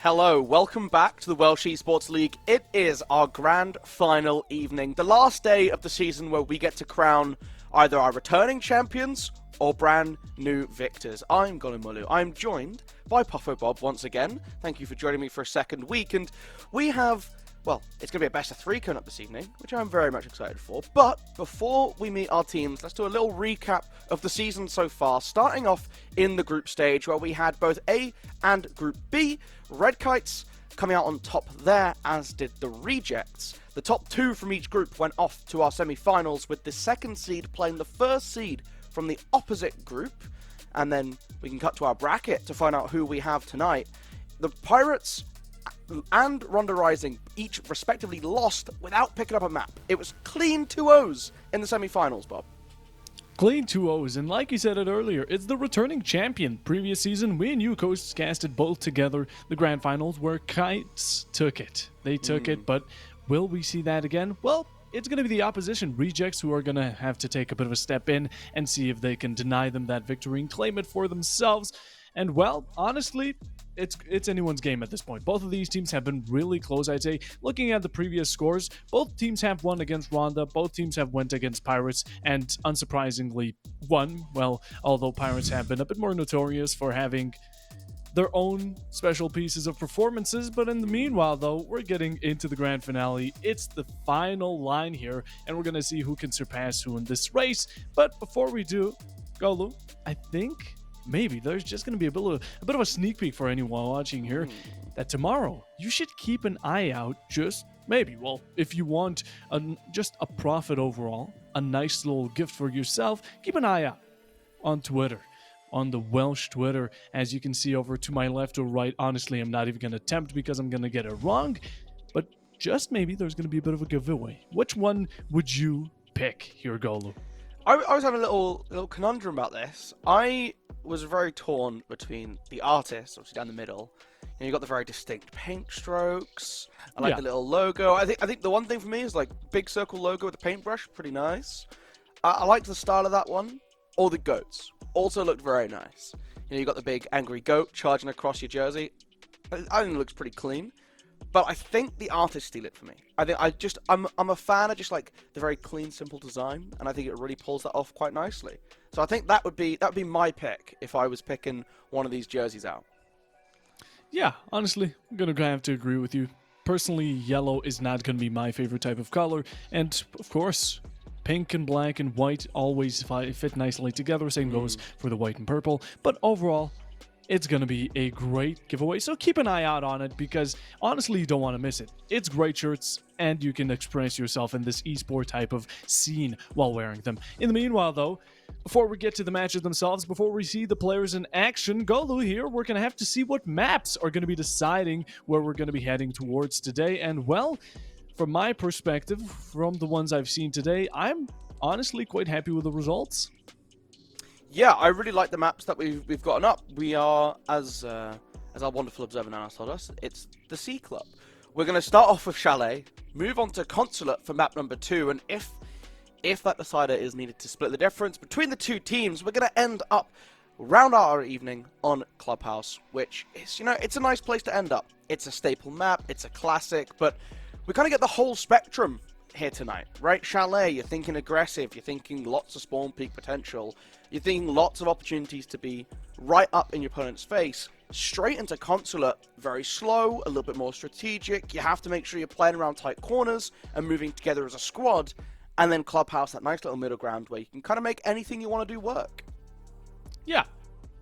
Hello, welcome back to the Welsh Esports League. It is our grand final evening, the last day of the season where we get to crown either our returning champions or brand new victors. I'm GoluMolu. I'm joined by PuffoBob once again. Thank you for joining me for a second week, and we have, well, it's going to be a best of three coming up this evening, which I'm very much excited for. But before we meet our teams, let's do a little recap of the season so far, starting off in the group stage where we had both A and Group B. Red Kites coming out on top there, as did the Rejects. The top two from each group went off to our semi-finals, with the second seed playing the first seed from the opposite group. And then we can cut to our bracket to find out who we have tonight. The Pirates and Ronda Rising each respectively lost without picking up a map. It was clean 2-0s in the semi-finals, Bob. Clean 2-0s, and like you said it earlier, it's the returning champion. Previous season, we and you coasts casted both together the grand finals where Kites took it. They took it, but will we see that again? Well, it's going to be the opposition, Rejects, who are going to have to take a bit of a step in and see if they can deny them that victory and claim it for themselves. And, well, honestly, it's anyone's game at this point. Both of these teams have been really close, I'd say. Looking at the previous scores, both teams have won against Ronda, both teams have went against Pirates, and unsurprisingly won. Well, although Pirates have been a bit more notorious for having their own special pieces of performances, but in the meanwhile, though, we're getting into the grand finale. It's the final line here, and we're going to see who can surpass who in this race. But before we do, Golu, I think maybe there's just going to be a bit of a sneak peek for anyone watching here that tomorrow you should keep an eye out. Just maybe, well, if you want just a profit overall, a nice little gift for yourself, keep an eye out on Twitter, on the Welsh Twitter, as you can see over to my left or right. Honestly, I'm not even going to attempt because I'm going to get it wrong, but just maybe there's going to be a bit of a giveaway. Which one would you pick here, Golu? I was having a little conundrum about this. I was very torn between the artists, obviously down the middle, and you got the very distinct paint strokes. I like the little logo. I think the one thing for me is like big circle logo with a paintbrush, pretty nice. I liked the style of that one. All the goats also looked very nice. You know, you got the big angry goat charging across your jersey. I think it looks pretty clean. But I think the artists steal it for me. I'm a fan of just like the very clean, simple design, and I think it really pulls that off quite nicely. So I think that would be my pick if I was picking one of these jerseys out. Yeah, honestly, I'm gonna have to agree with you. Personally, yellow is not gonna be my favorite type of color, and of course, pink and black and white always fit nicely together. Same goes for the white and purple. But overall, it's going to be a great giveaway, so keep an eye out on it because, honestly, you don't want to miss it. It's great shirts, and you can express yourself in this esport type of scene while wearing them. In the meanwhile, though, before we get to the matches themselves, before we see the players in action, Golu here, we're going to have to see what maps are going to be deciding where we're going to be heading towards today. And, well, from my perspective, from the ones I've seen today, I'm honestly quite happy with the results. Yeah, I really like the maps that we've gotten up. We are, as our wonderful observer Nana told us, it's the Sea Club. We're going to start off with Chalet, move on to Consulate for map number 2, and if that decider is needed to split the difference between the two teams, we're going to end up round our evening on Clubhouse, which is, you know, it's a nice place to end up. It's a staple map, it's a classic, but we kind of get the whole spectrum here tonight, right? Chalet, you're thinking aggressive, you're thinking lots of spawn peak potential, you're thinking lots of opportunities to be right up in your opponent's face. Straight into Consulate, very slow, a little bit more strategic. You have to make sure you're playing around tight corners and moving together as a squad. And then Clubhouse, that nice little middle ground where you can kind of make anything you want to do work. Yeah.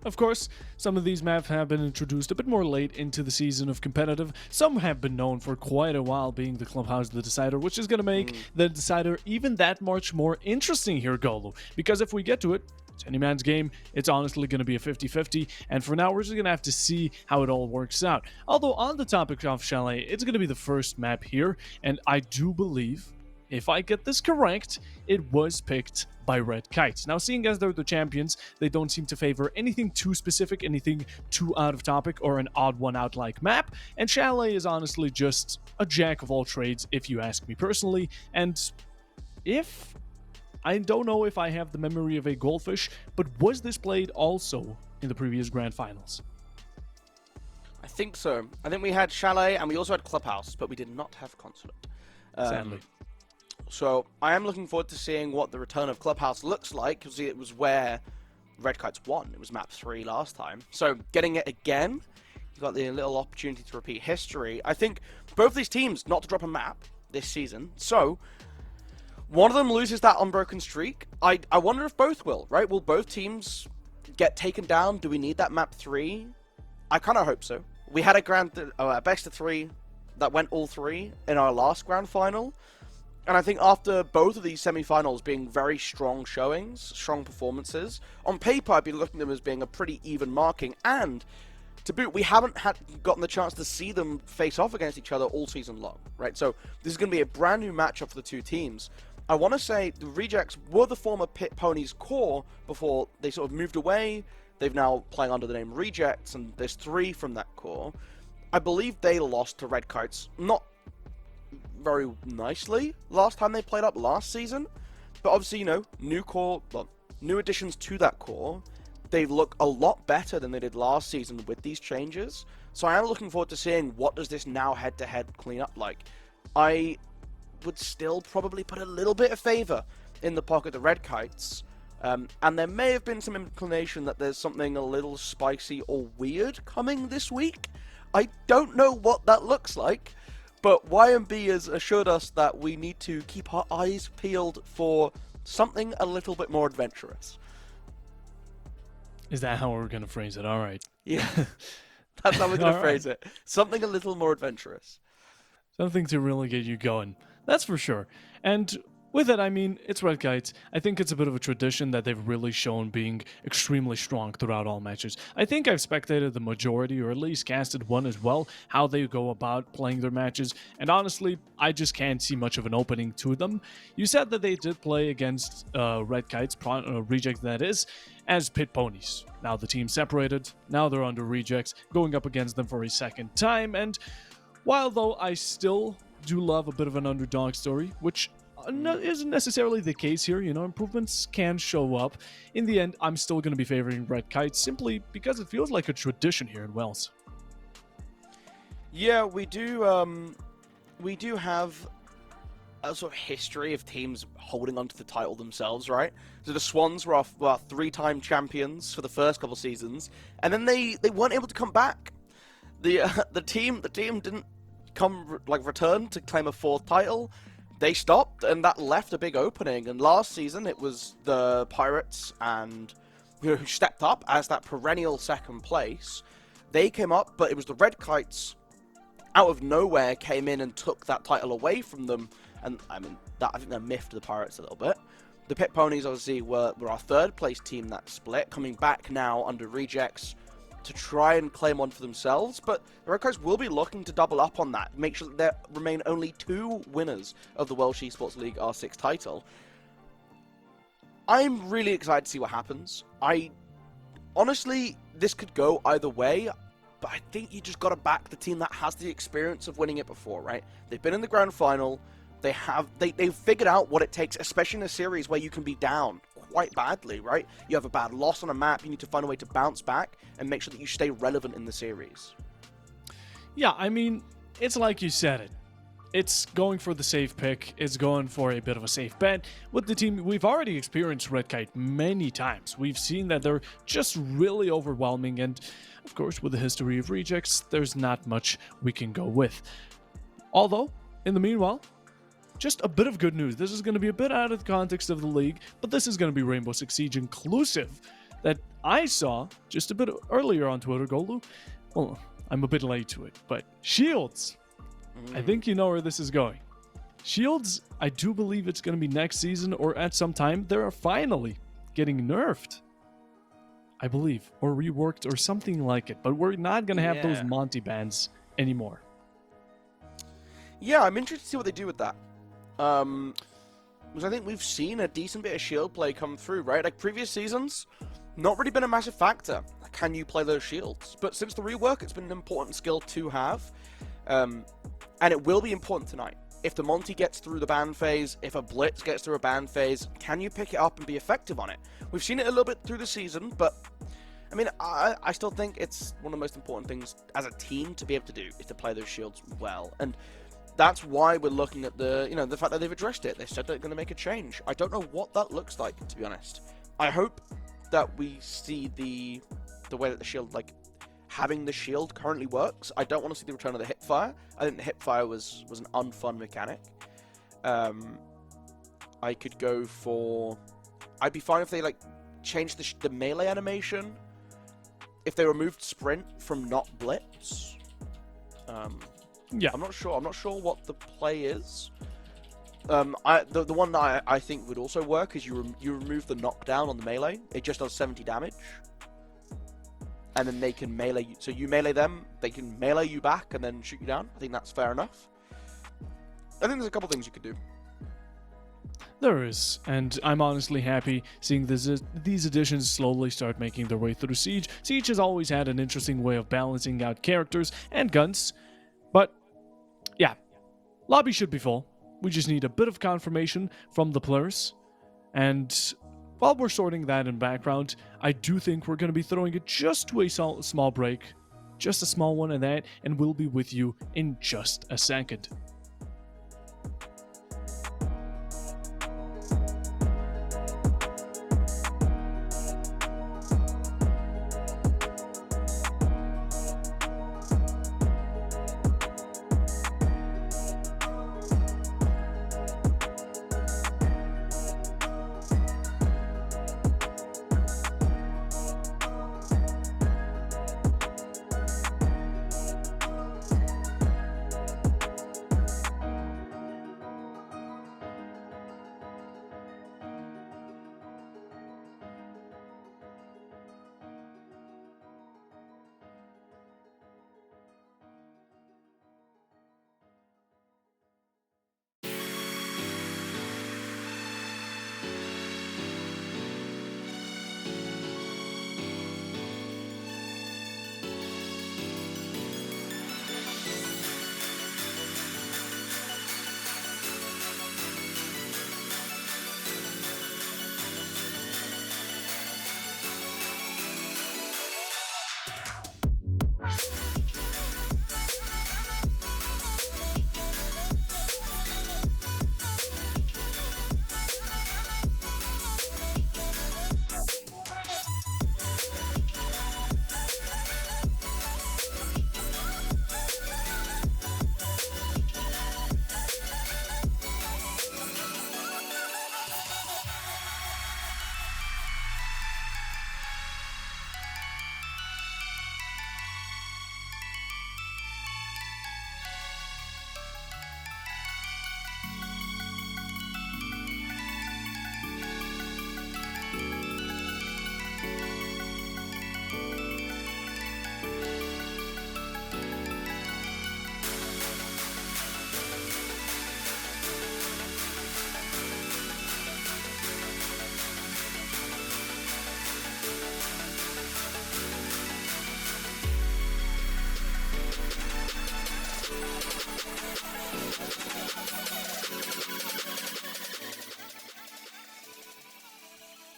Of course, some of these maps have been introduced a bit more late into the season of competitive. Some have been known for quite a while, being the Clubhouse the Decider, which is going to make the Decider even that much more interesting here, Golu. Because if we get to it, it's any man's game. It's honestly going to be a 50-50, and for now, we're just going to have to see how it all works out. Although, on the topic of Chalet, it's going to be the first map here, and I do believe, if I get this correct, it was picked by Red Kites. Now, seeing as they're the champions, they don't seem to favor anything too specific, anything too out of topic, or an odd one out like map, and Chalet is honestly just a jack of all trades, if you ask me personally, and I don't know if I have the memory of a goldfish, but was this played also in the previous grand finals? think so. I think we had Chalet and we also had Clubhouse, but we did not have Consulate. Sadly. So I am looking forward to seeing what the return of Clubhouse looks like, because it was where Red Kites won. It was map 3 last time. So getting it again, you've got the little opportunity to repeat history. I think both these teams not to drop a map this season. So one of them loses that unbroken streak. I wonder if both will, right? Will both teams get taken down? Do we need that map 3? I kind of hope so. We had a best of 3 that went all 3 in our last grand final. And I think after both of these semi-finals being very strong showings, strong performances, on paper I'd be looking at them as being a pretty even marking. And to boot, we haven't gotten the chance to see them face off against each other all season long, right? So this is going to be a brand new matchup for the two teams. I want to say the Rejects were the former Pit Ponies core before they sort of moved away. They've now playing under the name Rejects, and there's 3 from that core. I believe they lost to Red Kites, not very nicely last time they played up last season, but obviously, you know, new core, well, new additions to that core. They look a lot better than they did last season with these changes. So I am looking forward to seeing what does this now head-to-head clean up like. I would still probably put a little bit of favor in the pocket of Red Kites, and there may have been some inclination that there's something a little spicy or weird coming this week. I don't know what that looks like, but YMB has assured us that we need to keep our eyes peeled for something a little bit more adventurous. Is that how we're going to phrase it? All right. Yeah, that's how we're going to phrase it. Something a little more adventurous. Something to really get you going. That's for sure. And with it, I mean, it's Red Kites. I think it's a bit of a tradition that they've really shown being extremely strong throughout all matches. I think I've spectated the majority, or at least casted one as well, how they go about playing their matches, and honestly, I just can't see much of an opening to them. You said that they did play against Red Kites, Rejects that is, as Pit Ponies. Now the team separated, now they're under Rejects, going up against them for a second time, and while though I still do love a bit of an underdog story, which isn't necessarily the case here, you know, improvements can show up. In the end, I'm still going to be favoring Red Kites simply because it feels like a tradition here in Wales. Yeah, we do have a sort of history of teams holding onto the title themselves, right? So the Swans were our 3-time champions for the first couple seasons, and then they weren't able to come back. The team didn't return to claim a 4th title. They stopped, and that left a big opening. And last season, it was the Pirates and who stepped up as that perennial 2nd place. They came up, but it was the Red Kites out of nowhere came in and took that title away from them. And I mean, I think that miffed the Pirates a little bit. The Pit Ponies obviously were our 3rd place team that split, coming back now under Rejects to try and claim one for themselves, but the Red Kites will be looking to double up on that, make sure that there remain only 2 winners of the Welsh Esports League R6 title. I'm really excited to see what happens. Honestly, this could go either way, but I think you just got to back the team that has the experience of winning it before, right? They've been in the grand final, they've figured out what it takes, especially in a series where you can be down quite badly, right? You have a bad loss on a map, you need to find a way to bounce back and make sure that you stay relevant in the series. Yeah, I mean, it's like you said it. It's going for the safe pick. It's going for a bit of a safe bet. With the team, we've already experienced Red Kite many times. We've seen that they're just really overwhelming, and of course, with the history of Rejects, there's not much we can go with. Although, in the meanwhile, just a bit of good news. This is going to be a bit out of the context of the league, but this is going to be Rainbow Six Siege inclusive that I saw just a bit earlier on Twitter, Golu. Well, I'm a bit late to it, but Shields. I think you know where this is going. Shields, I do believe it's going to be next season or at some time. They're finally getting nerfed, I believe, or reworked or something like it, but we're not going to have those Monty bans anymore. Yeah, I'm interested to see what they do with that. Because I think we've seen a decent bit of shield play come through, right? Like previous seasons, not really been a massive factor. Can you play those shields? But since the rework, it's been an important skill to have. And it will be important tonight. If the Monty gets through the ban phase, if a Blitz gets through a ban phase, can you pick it up and be effective on it? We've seen it a little bit through the season, but I mean, I still think it's one of the most important things as a team to be able to do is to play those shields well, and that's why we're looking at the fact that they've addressed it. They said they're going to make a change. I don't know what that looks like, to be honest. I hope that we see the way that the shield, like having the shield currently works. I don't want to see the return of the hipfire. I think the hipfire was an unfun mechanic. I could go for. I'd be fine if they like changed the melee animation. If they removed sprint from not blitz. Yeah, I'm not sure. I'm not sure what the play is. The one that I think would also work is you remove the knockdown on the melee. It just does 70 damage, and then they can melee you. So you melee them, they can melee you back, and then shoot you down. I think that's fair enough. I think there's a couple things you could do. there is, and I'm honestly happy seeing these additions slowly start making their way through Siege. Siege has always had an interesting way of balancing out characters and guns, but yeah, lobby should be full. We just need a bit of confirmation from the players, and while we're sorting that in background, I do think we're going to be throwing it just to a small break, just a small one of that, and we'll be with you in just a second.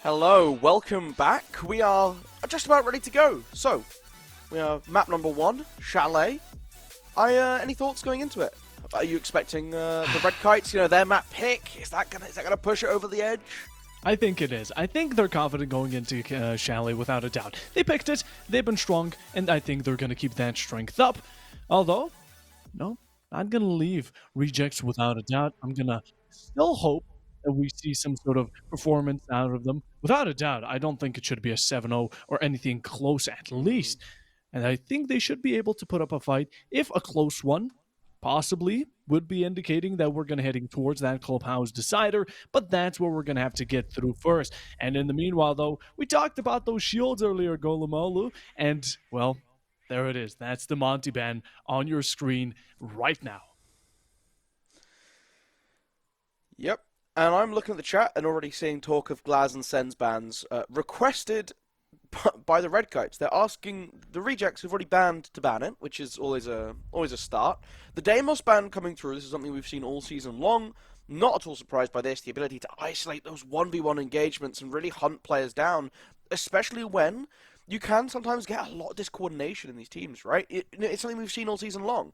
Hello, welcome back. We are just about ready to go. So, we are map number 1, Chalet. Any thoughts going into it? Are you expecting the Red Kites, their map pick? Is that gonna push it over the edge? I think it is. I think they're confident going into Chalet without a doubt. They picked it, they've been strong, and I think they're going to keep that strength up. Although, no, not going to leave Rejects without a doubt. I'm going to still hope that we see some sort of performance out of them. Without a doubt, I don't think it should be a 7-0 or anything close at least. And I think they should be able to put up a fight, if a close one, possibly would be indicating that we're going to heading towards that clubhouse decider, but that's what we're going to have to get through first. And in the meanwhile, though, we talked about those shields earlier, GoluMolu, and, well, there it is. That's the Monty ban on your screen right now. Yep. And I'm looking at the chat and already seeing talk of Glaz and Sen's bans requested by the Red Kites. They're asking the rejects who've already banned to ban it, which is always a start. The Deimos ban coming through. This is something we've seen all season long. Not at all surprised by this. The ability to isolate those 1v1 engagements and really hunt players down, especially when you can sometimes get a lot of discoordination in these teams, right? It's something we've seen all season long.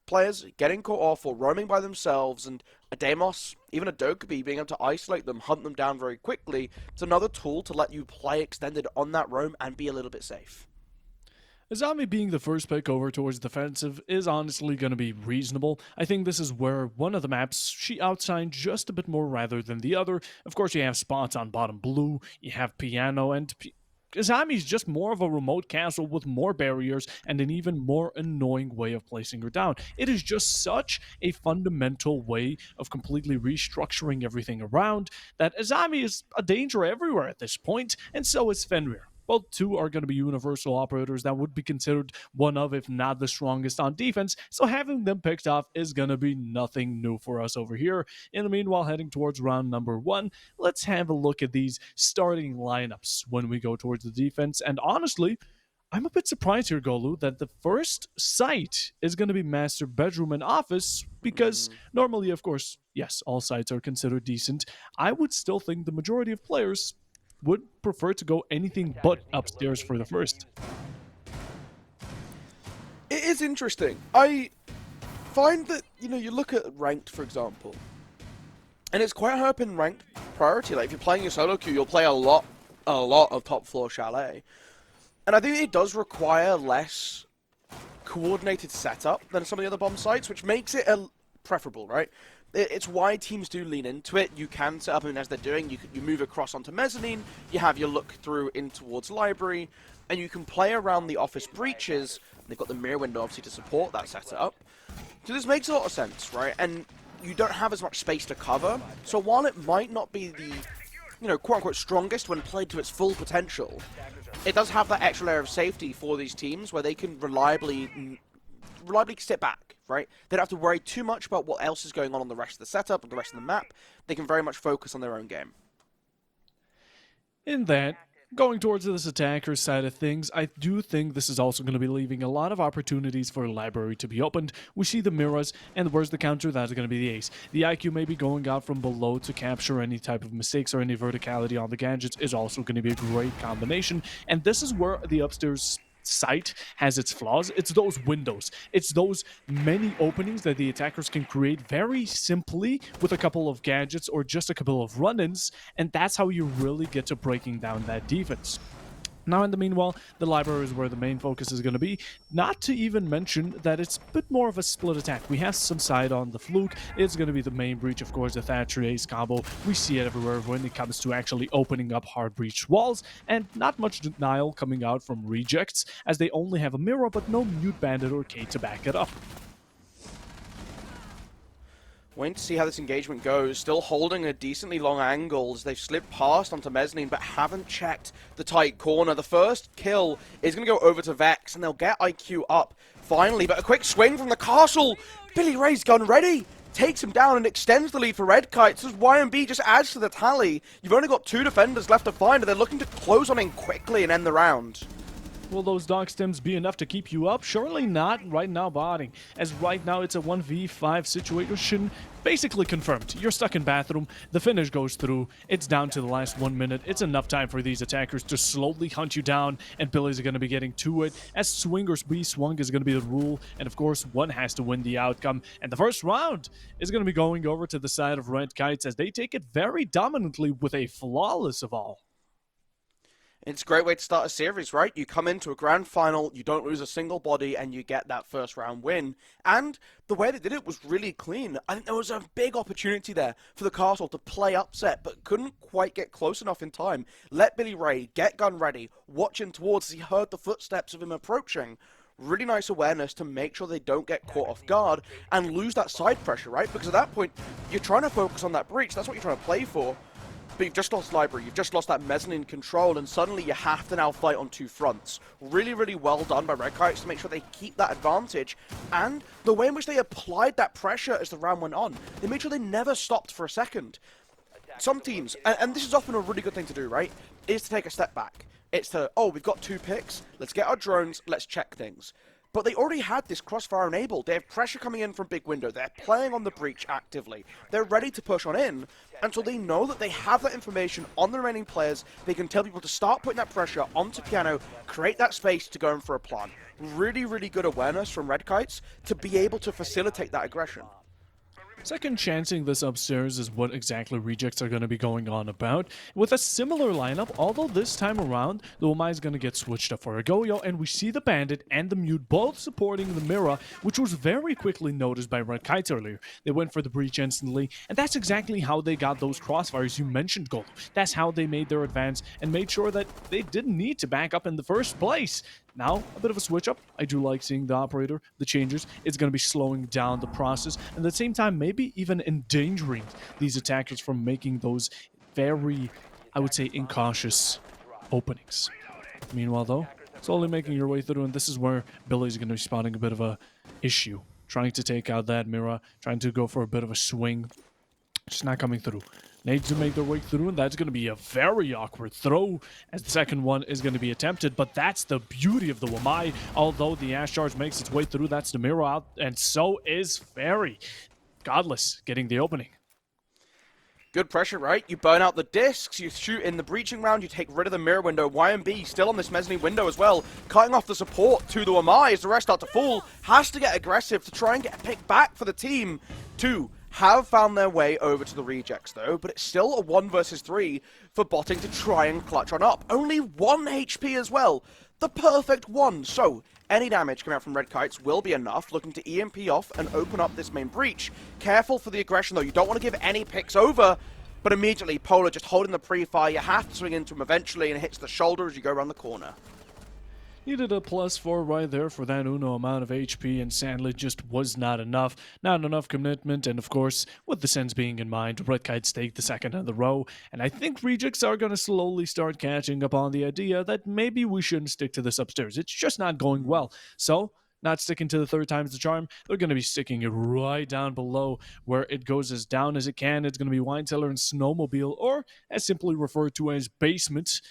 Players getting caught off or roaming by themselves, and a Deimos, even a Dokkaebi, being able to isolate them, hunt them down very quickly. It's another tool to let you play extended on that roam and be a little bit safe. Azami being the first pick over towards defensive is honestly going to be reasonable. I think this is where one of the maps she outshined just a bit more rather than the other. Of course, you have spots on bottom blue, you have piano, and Azami's just more of a remote castle with more barriers and an even more annoying way of placing her down. It is just such a fundamental way of completely restructuring everything around that Azami is a danger everywhere at this point, and so is Fenrir. Both two are going to be universal operators that would be considered one of, if not the strongest on defense, so having them picked off is going to be nothing new for us over here. In the meanwhile, heading towards round number 1, let's have a look at these starting lineups when we go towards the defense. And honestly, I'm a bit surprised here, Golu, that the first site is going to be master bedroom and office, because normally, of course, yes, all sites are considered decent. I would still think the majority of players would prefer to go anything but upstairs for the first. It is interesting. I find that, you look at ranked, for example, and it's quite high up in ranked priority. Like, if you're playing your solo queue, you'll play a lot of top floor Chalet. And I think it does require less coordinated setup than some of the other bomb sites, which makes it preferable, right? It's why teams do lean into it. You can set up, and as they're doing, you move across onto mezzanine, you have your look through in towards library, and you can play around the office breaches. They've got the mirror window, obviously, to support that setup. So this makes a lot of sense, right? And you don't have as much space to cover. So while it might not be the, quote-unquote strongest when played to its full potential, it does have that extra layer of safety for these teams where they can reliably sit back, right? They don't have to worry too much about what else is going on the rest of the setup and the rest of the map. They can very much focus on their own game. In that, going towards this attacker side of things, I do think this is also going to be leaving a lot of opportunities for library to be opened. We see the mirrors, and where's the counter? That's going to be the ace. The IQ may be going out from below to capture any type of mistakes or any verticality on the gadgets is also going to be a great combination, and this is where the upstairs site has its flaws. It's those windows. It's those many openings that the attackers can create very simply with a couple of gadgets or just a couple of run-ins, and that's how you really get to breaking down that defense. Now, in the meanwhile, the library is where the main focus is going to be. Not to even mention that it's a bit more of a split attack. We have some side on the Fluke. It's going to be the main breach, of course, the Thatcher Ace combo. We see it everywhere when it comes to actually opening up hard breach walls. And not much denial coming out from rejects, as they only have a mirror but no mute bandit or K to back it up. Waiting to see how this engagement goes. Still holding a decently long angle as they've slipped past onto mezzanine, but haven't checked the tight corner. The first kill is going to go over to Vex, and they'll get IQ up finally. But a quick swing from the castle. Billy Ray's gun ready. Takes him down and extends the lead for Red Kite. So YMB just adds to the tally. You've only got 2 defenders left to find, and they're looking to close on in quickly and end the round. Will those dog stems be enough to keep you up? Surely not right now, botting. As right now it's a 1v5 situation. Basically confirmed. You're stuck in bathroom. The finish goes through. It's down to the last 1 minute. It's enough time for these attackers to slowly hunt you down, and Billy's going to be getting to it. As swingers be swung is going to be the rule, and of course one has to win the outcome. And the first round is going to be going over to the side of Red Kites as they take it very dominantly with a flawless of all. It's a great way to start a series, right? You come into a grand final, you don't lose a single body, and you get that first round win. And the way they did it was really clean. I think there was a big opportunity there for the castle to play upset, but couldn't quite get close enough in time. Let Billy Ray get gun ready, watching towards as he heard the footsteps of him approaching. Really nice awareness to make sure they don't get caught off guard and lose that side pressure, right? Because at that point, you're trying to focus on that breach. That's what you're trying to play for. But you've just lost library, you've just lost that mezzanine control, and suddenly you have to now fight on 2 fronts. Really, really well done by Red Kites to make sure they keep that advantage. And the way in which they applied that pressure as the round went on, they made sure they never stopped for a second. Some teams, and this is often a really good thing to do, right, is to take a step back. It's to, oh, we've got 2 picks, let's get our drones, let's check things. But they already had this crossfire enabled. They have pressure coming in from big window. They're playing on the breach actively. They're ready to push on in. And so they know that they have that information on the remaining players. They can tell people to start putting that pressure onto Piano, create that space to go in for a plant. Really, really good awareness from Red Kites to be able to facilitate that aggression. Second chancing this upstairs is what exactly Rejects are going to be going on about. With a similar lineup, although this time around, the Wamai is going to get switched up for a Goyo, and we see the Bandit and the Mute both supporting the Mira, which was very quickly noticed by Red Kites earlier. They went for the breach instantly, and that's exactly how they got those crossfires you mentioned, Golu. That's how they made their advance and made sure that they didn't need to back up in the first place. Now, a bit of a switch up. I do like seeing the operator, the changers. It's going to be slowing down the process, and at the same time, maybe even endangering these attackers from making those very, I would say, incautious openings. Meanwhile, though, slowly making your way through, and this is where Billy's going to be spotting a bit of a issue. Trying to take out that Mira, trying to go for a bit of a swing. Just not coming through. Needs to make their way through, and that's going to be a very awkward throw, as the second one is going to be attempted, but that's the beauty of the Wamai. Although the Ash Charge makes its way through, that's the Mira out, and so is Fairy. Godless getting the opening. Good pressure, right? You burn out the discs, you shoot in the breaching round, you take rid of the mirror window. YMB still on this mezzanine window as well, cutting off the support to the Wamai as the rest start to fall. Has to get aggressive to try and get a pick back for the team. Two have found their way over to the Rejects though, but it's still a 1 versus 3 for botting to try and clutch on up. Only 1 HP as well. The perfect one. So, any damage coming out from Red Kites will be enough, looking to EMP off and open up this main breach. Careful for the aggression though, you don't want to give any picks over, but immediately Polar just holding the pre-fire, you have to swing into him eventually and it hits the shoulder as you go around the corner. Needed a +4 right there for that Uno amount of HP, and sadly just was not enough. Not enough commitment, and of course, with the Sens being in mind, Red Kites take the second in the row, and I think Rejects are going to slowly start catching up on the idea that maybe we shouldn't stick to this upstairs. It's just not going well. So, not sticking to the third time's the charm, they're going to be sticking it right down below where it goes as down as it can. It's going to be Wine Cellar and Snowmobile, or as simply referred to as basement,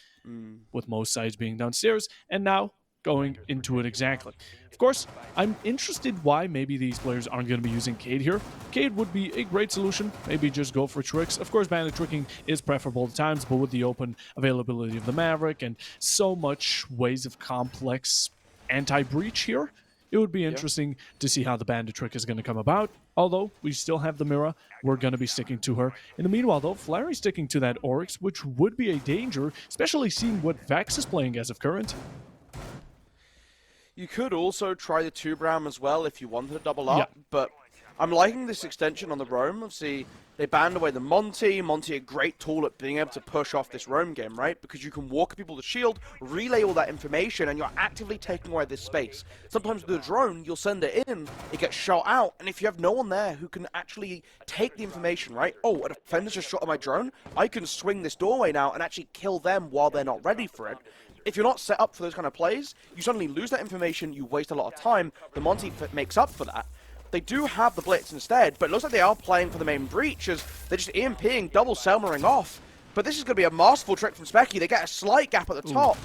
with most sides being downstairs, and now going into it exactly. Of course, I'm interested why maybe these players aren't going to be using Cade here. Cade would be a great solution. Maybe just go for tricks. Of course, bandit tricking is preferable at times, but with the open availability of the Maverick and so much ways of complex anti-breach here, it would be interesting to see how the bandit trick is going to come about. Although, we still have the Mira, we're going to be sticking to her. In the meanwhile, though, Flary's sticking to that Oryx, which would be a danger, especially seeing what Vex is playing as of current. You could also try the 2-Bram as well if you wanted to double up, but I'm liking this extension on the roam. Obviously, they banned away the Monty. Monty, a great tool at being able to push off this roam game, right? Because you can walk people to shield, relay all that information, and you're actively taking away this space. Sometimes with the drone, you'll send it in, it gets shot out, and if you have no one there who can actually take the information, right? Oh, a defender's just shot at my drone? I can swing this doorway now and actually kill them while they're not ready for it. If you're not set up for those kind of plays, you suddenly lose that information, you waste a lot of time. The Monty makes up for that. They do have the Blitz instead, but it looks like they are playing for the main breach as they're just EMPing, double Selmering off. But this is going to be a masterful trick from Specky. They get a slight gap at the top,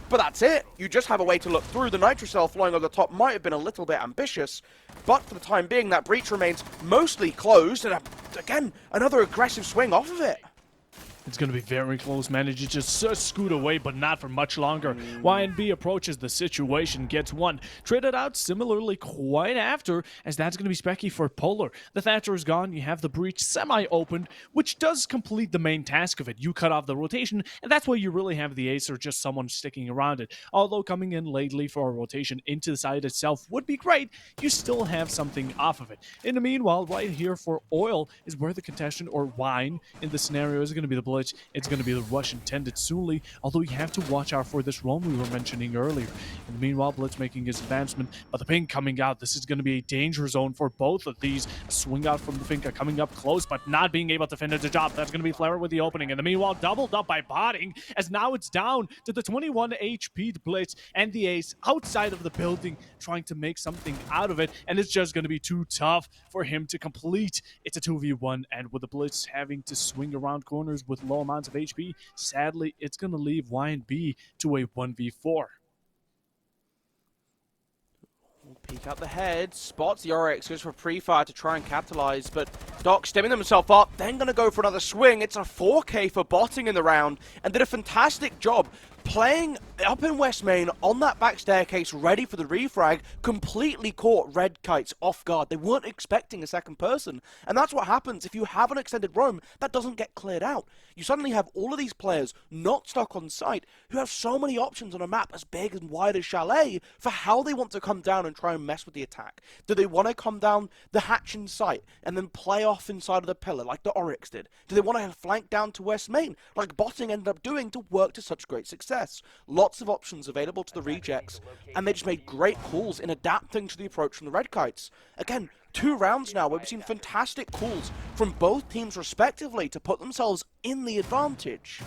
but that's it. You just have a way to look through. The Nitro Cell flying over the top might have been a little bit ambitious, but for the time being, that breach remains mostly closed, and again, another aggressive swing off of it. It's going to be very close. Manages just scoot away, but not for much longer. YNB approaches the situation, gets one. Traded out similarly quite after, as that's going to be Specky for Polar. The Thatcher is gone. You have the breach semi-opened, which does complete the main task of it. You cut off the rotation, and that's why you really have the ace or just someone sticking around it. Although coming in lately for a rotation into the side itself would be great, you still have something off of it. In the meanwhile, right here for Oil is where the contestant, or Wine, in the scenario is going to be the Blitz. It's going to be the rush intended soonly, although you have to watch out for this roam we were mentioning earlier. In the meanwhile, Blitz making his advancement, but the ping coming out. This is going to be a danger zone for both of these. A swing out from the Finka coming up close, but not being able to finish the job. That's going to be Flare with the opening. In the meanwhile, doubled up by botting, as now it's down to the 21 HP to Blitz and the ace outside of the building, trying to make something out of it, and it's just going to be too tough for him to complete. It's a 2v1, and with the Blitz having to swing around corners with low amounts of HP, sadly, it's going to leave YNB to a 1v4. Peek out the head, spots the Oryx, goes for a pre-fire to try and capitalize, but Doc stemming himself up, then going to go for another swing. It's a 4K for botting in the round, and did a fantastic job playing up in West Main on that back staircase, ready for the refrag. Completely caught Red Kites off guard. They weren't expecting a second person, and that's what happens if you have an extended roam that doesn't get cleared out. You suddenly have all of these players not stuck on site who have so many options on a map as big and wide as Chalet for how they want to come down and try and mess with the attack. Do they want to come down the hatch in sight and then play off inside of the pillar like the Oryx did? Do they want to flank down to West Main like botting ended up doing to work to such great success? Lots of options available to the rejects, and they just made great calls in adapting to the approach from the Red Kites. Again, 2 rounds now where we've seen fantastic calls from both teams respectively to put themselves in the advantage.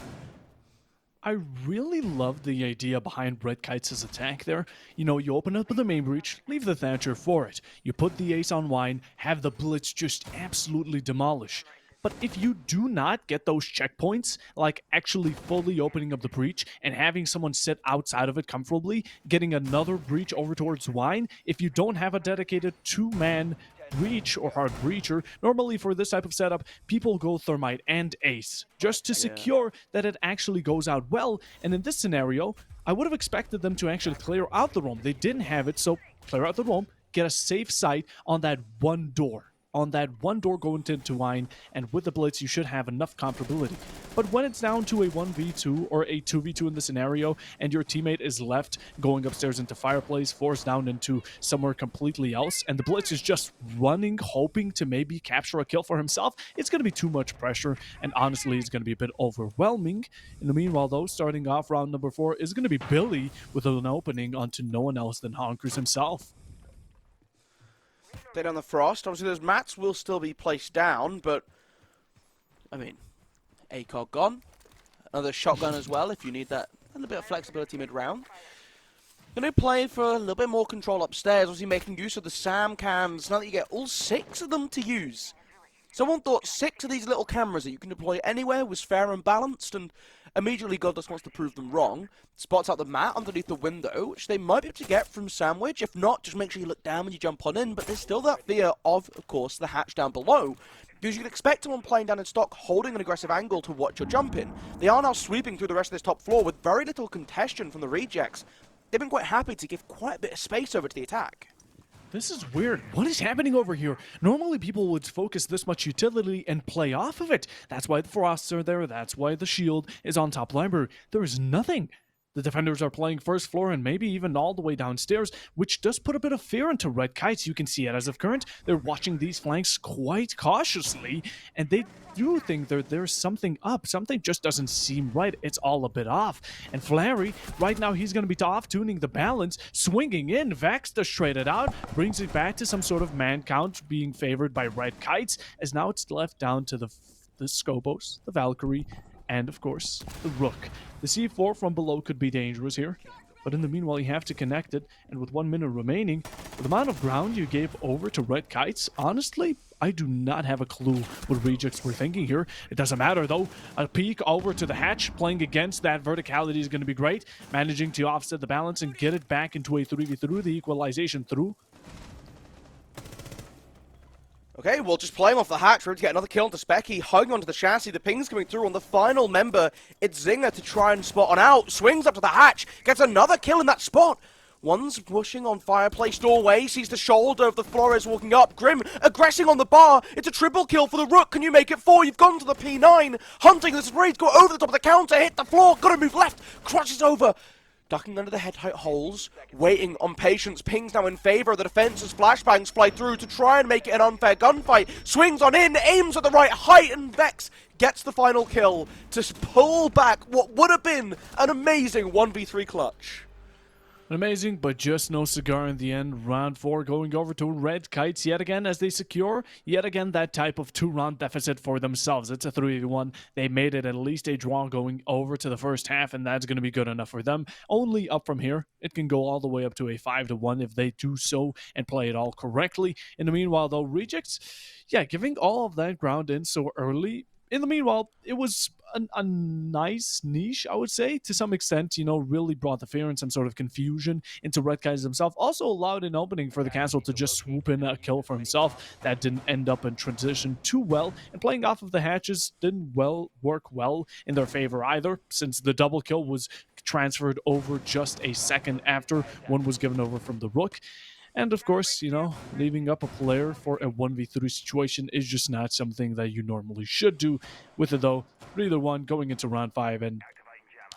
I really love the idea behind Red Kites' attack there. You know, you open up the main breach, leave the Thatcher for it. You put the ace on Wine, have the Blitz just absolutely demolish. But if you do not get those checkpoints, like actually fully opening up the breach and having someone sit outside of it comfortably, getting another breach over towards Wine, if you don't have a dedicated 2-man breach or hard breacher, normally for this type of setup, people go Thermite and Ace, just to secure that it actually goes out well. And in this scenario, I would have expected them to actually clear out the roam. They didn't have it, so clear out the roam, get a safe site on that one door. On that one door going into Wine, and with the Blitz, you should have enough comparability. But when it's down to a 1v2 or a 2v2 in the scenario, and your teammate is left going upstairs into Fireplace, forced down into somewhere completely else, and the Blitz is just running, hoping to maybe capture a kill for himself, it's going to be too much pressure, and honestly, it's going to be a bit overwhelming. In the meanwhile, though, starting off round number 4 is going to be Billy with an opening onto no one else than Honkers himself. Dead on the Frost. Obviously, those mats will still be placed down, but I mean, ACOG gone. Another shotgun as well if you need that. A little bit of flexibility mid-round. Going to play for a little bit more control upstairs. Obviously, making use of the SAM cams. Now that you get all 6 of them to use. Someone thought 6 of these little cameras that you can deploy anywhere was fair and balanced, and immediately Godless wants to prove them wrong. Spots out the mat underneath the window, which they might be able to get from Sandwich. If not, just make sure you look down when you jump on in, but there's still that fear of course, the hatch down below. Because you can expect someone playing down in stock holding an aggressive angle to watch your jump in. They are now sweeping through the rest of this top floor with very little contention from the rejects. They've been quite happy to give quite a bit of space over to the attack. This is weird. What is happening over here? Normally people would focus this much utility and play off of it. That's why the Frosts are there. That's why the shield is on top library. There is nothing. The defenders are playing first floor and maybe even all the way downstairs, which does put a bit of fear into Red Kites. You can see it as of current. They're watching these flanks quite cautiously, and they do think that there's something up. Something just doesn't seem right. It's all a bit off. And Flary, right now, he's going to be off-tuning the balance, swinging in. Vex does trade it out, brings it back to some sort of man count being favored by Red Kites, as now it's left down to the Skobos, the Valkyrie, and of course, the Rook. The C4 from below could be dangerous here, but in the meanwhile, you have to connect it, and with 1 minute remaining, with the amount of ground you gave over to Red Kites, honestly, I do not have a clue what rejects were thinking here. It doesn't matter, though. A peek over to the hatch, playing against that verticality is going to be great, managing to offset the balance and get it back into a 3v3, the equalization through. Okay, well, just playing off the hatch, we're able to get another kill onto Specky, hugging onto the chassis. The ping's coming through on the final member. It's Zinger to try and spot on out. Swings up to the hatch, gets another kill in that spot. One's pushing on Fireplace doorway, sees the shoulder of the Flores walking up. Grim aggressing on the bar. It's a triple kill for the Rook. Can you make it 4? You've gone to the P9. Hunting the Sprays, go over the top of the counter, hit the floor, gotta move left, crushes over. Ducking under the head height holes, waiting on patience. Ping's now in favor of the defense as flashbangs fly through to try and make it an unfair gunfight. Swings on in, aims at the right height, and Vex gets the final kill to pull back what would have been an amazing 1v3 clutch. Amazing, but just no cigar in the end. Round 4 going over to Red Kites yet again as they secure yet again that type of 2-round deficit for themselves. It's a 3v1. They made it at least a draw going over to the first half, and that's going to be good enough for them. Only up from here. It can go all the way up to a 5-1 if they do so and play it all correctly. In the meanwhile, though, Rejects, yeah, giving all of that ground in so early. In the meanwhile, it was a nice niche, I would say, to some extent. Really brought the fear and some sort of confusion into Red Kai's himself. Also allowed an opening for the Castle to just swoop in a kill for himself. That didn't end up in transition too well, and playing off of the hatches didn't work well in their favor either, since the double kill was transferred over just a second after one was given over from the Rook. And of course, leaving up a player for a 1v3 situation is just not something that you normally should do. With it though, 3-1 going into round 5, and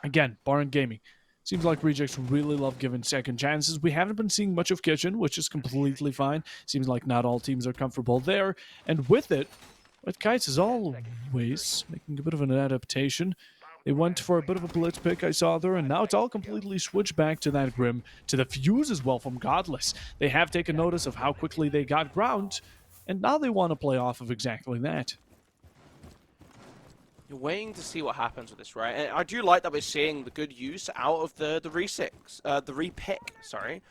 again, Baron Gaming. Seems like Rejects really love giving second chances. We haven't been seeing much of Kitchen, which is completely fine. Seems like not all teams are comfortable there. And with it, Red Kites is always making a bit of an adaptation. They went for a bit of a blitz pick, I saw there, and now it's all completely switched back to that Grim, to the Fuse as well from Godless. They have taken notice of how quickly they got ground, and now they want to play off of exactly that. You're waiting to see what happens with this, right? And I do like that we're seeing the good use out of the repick, sorry.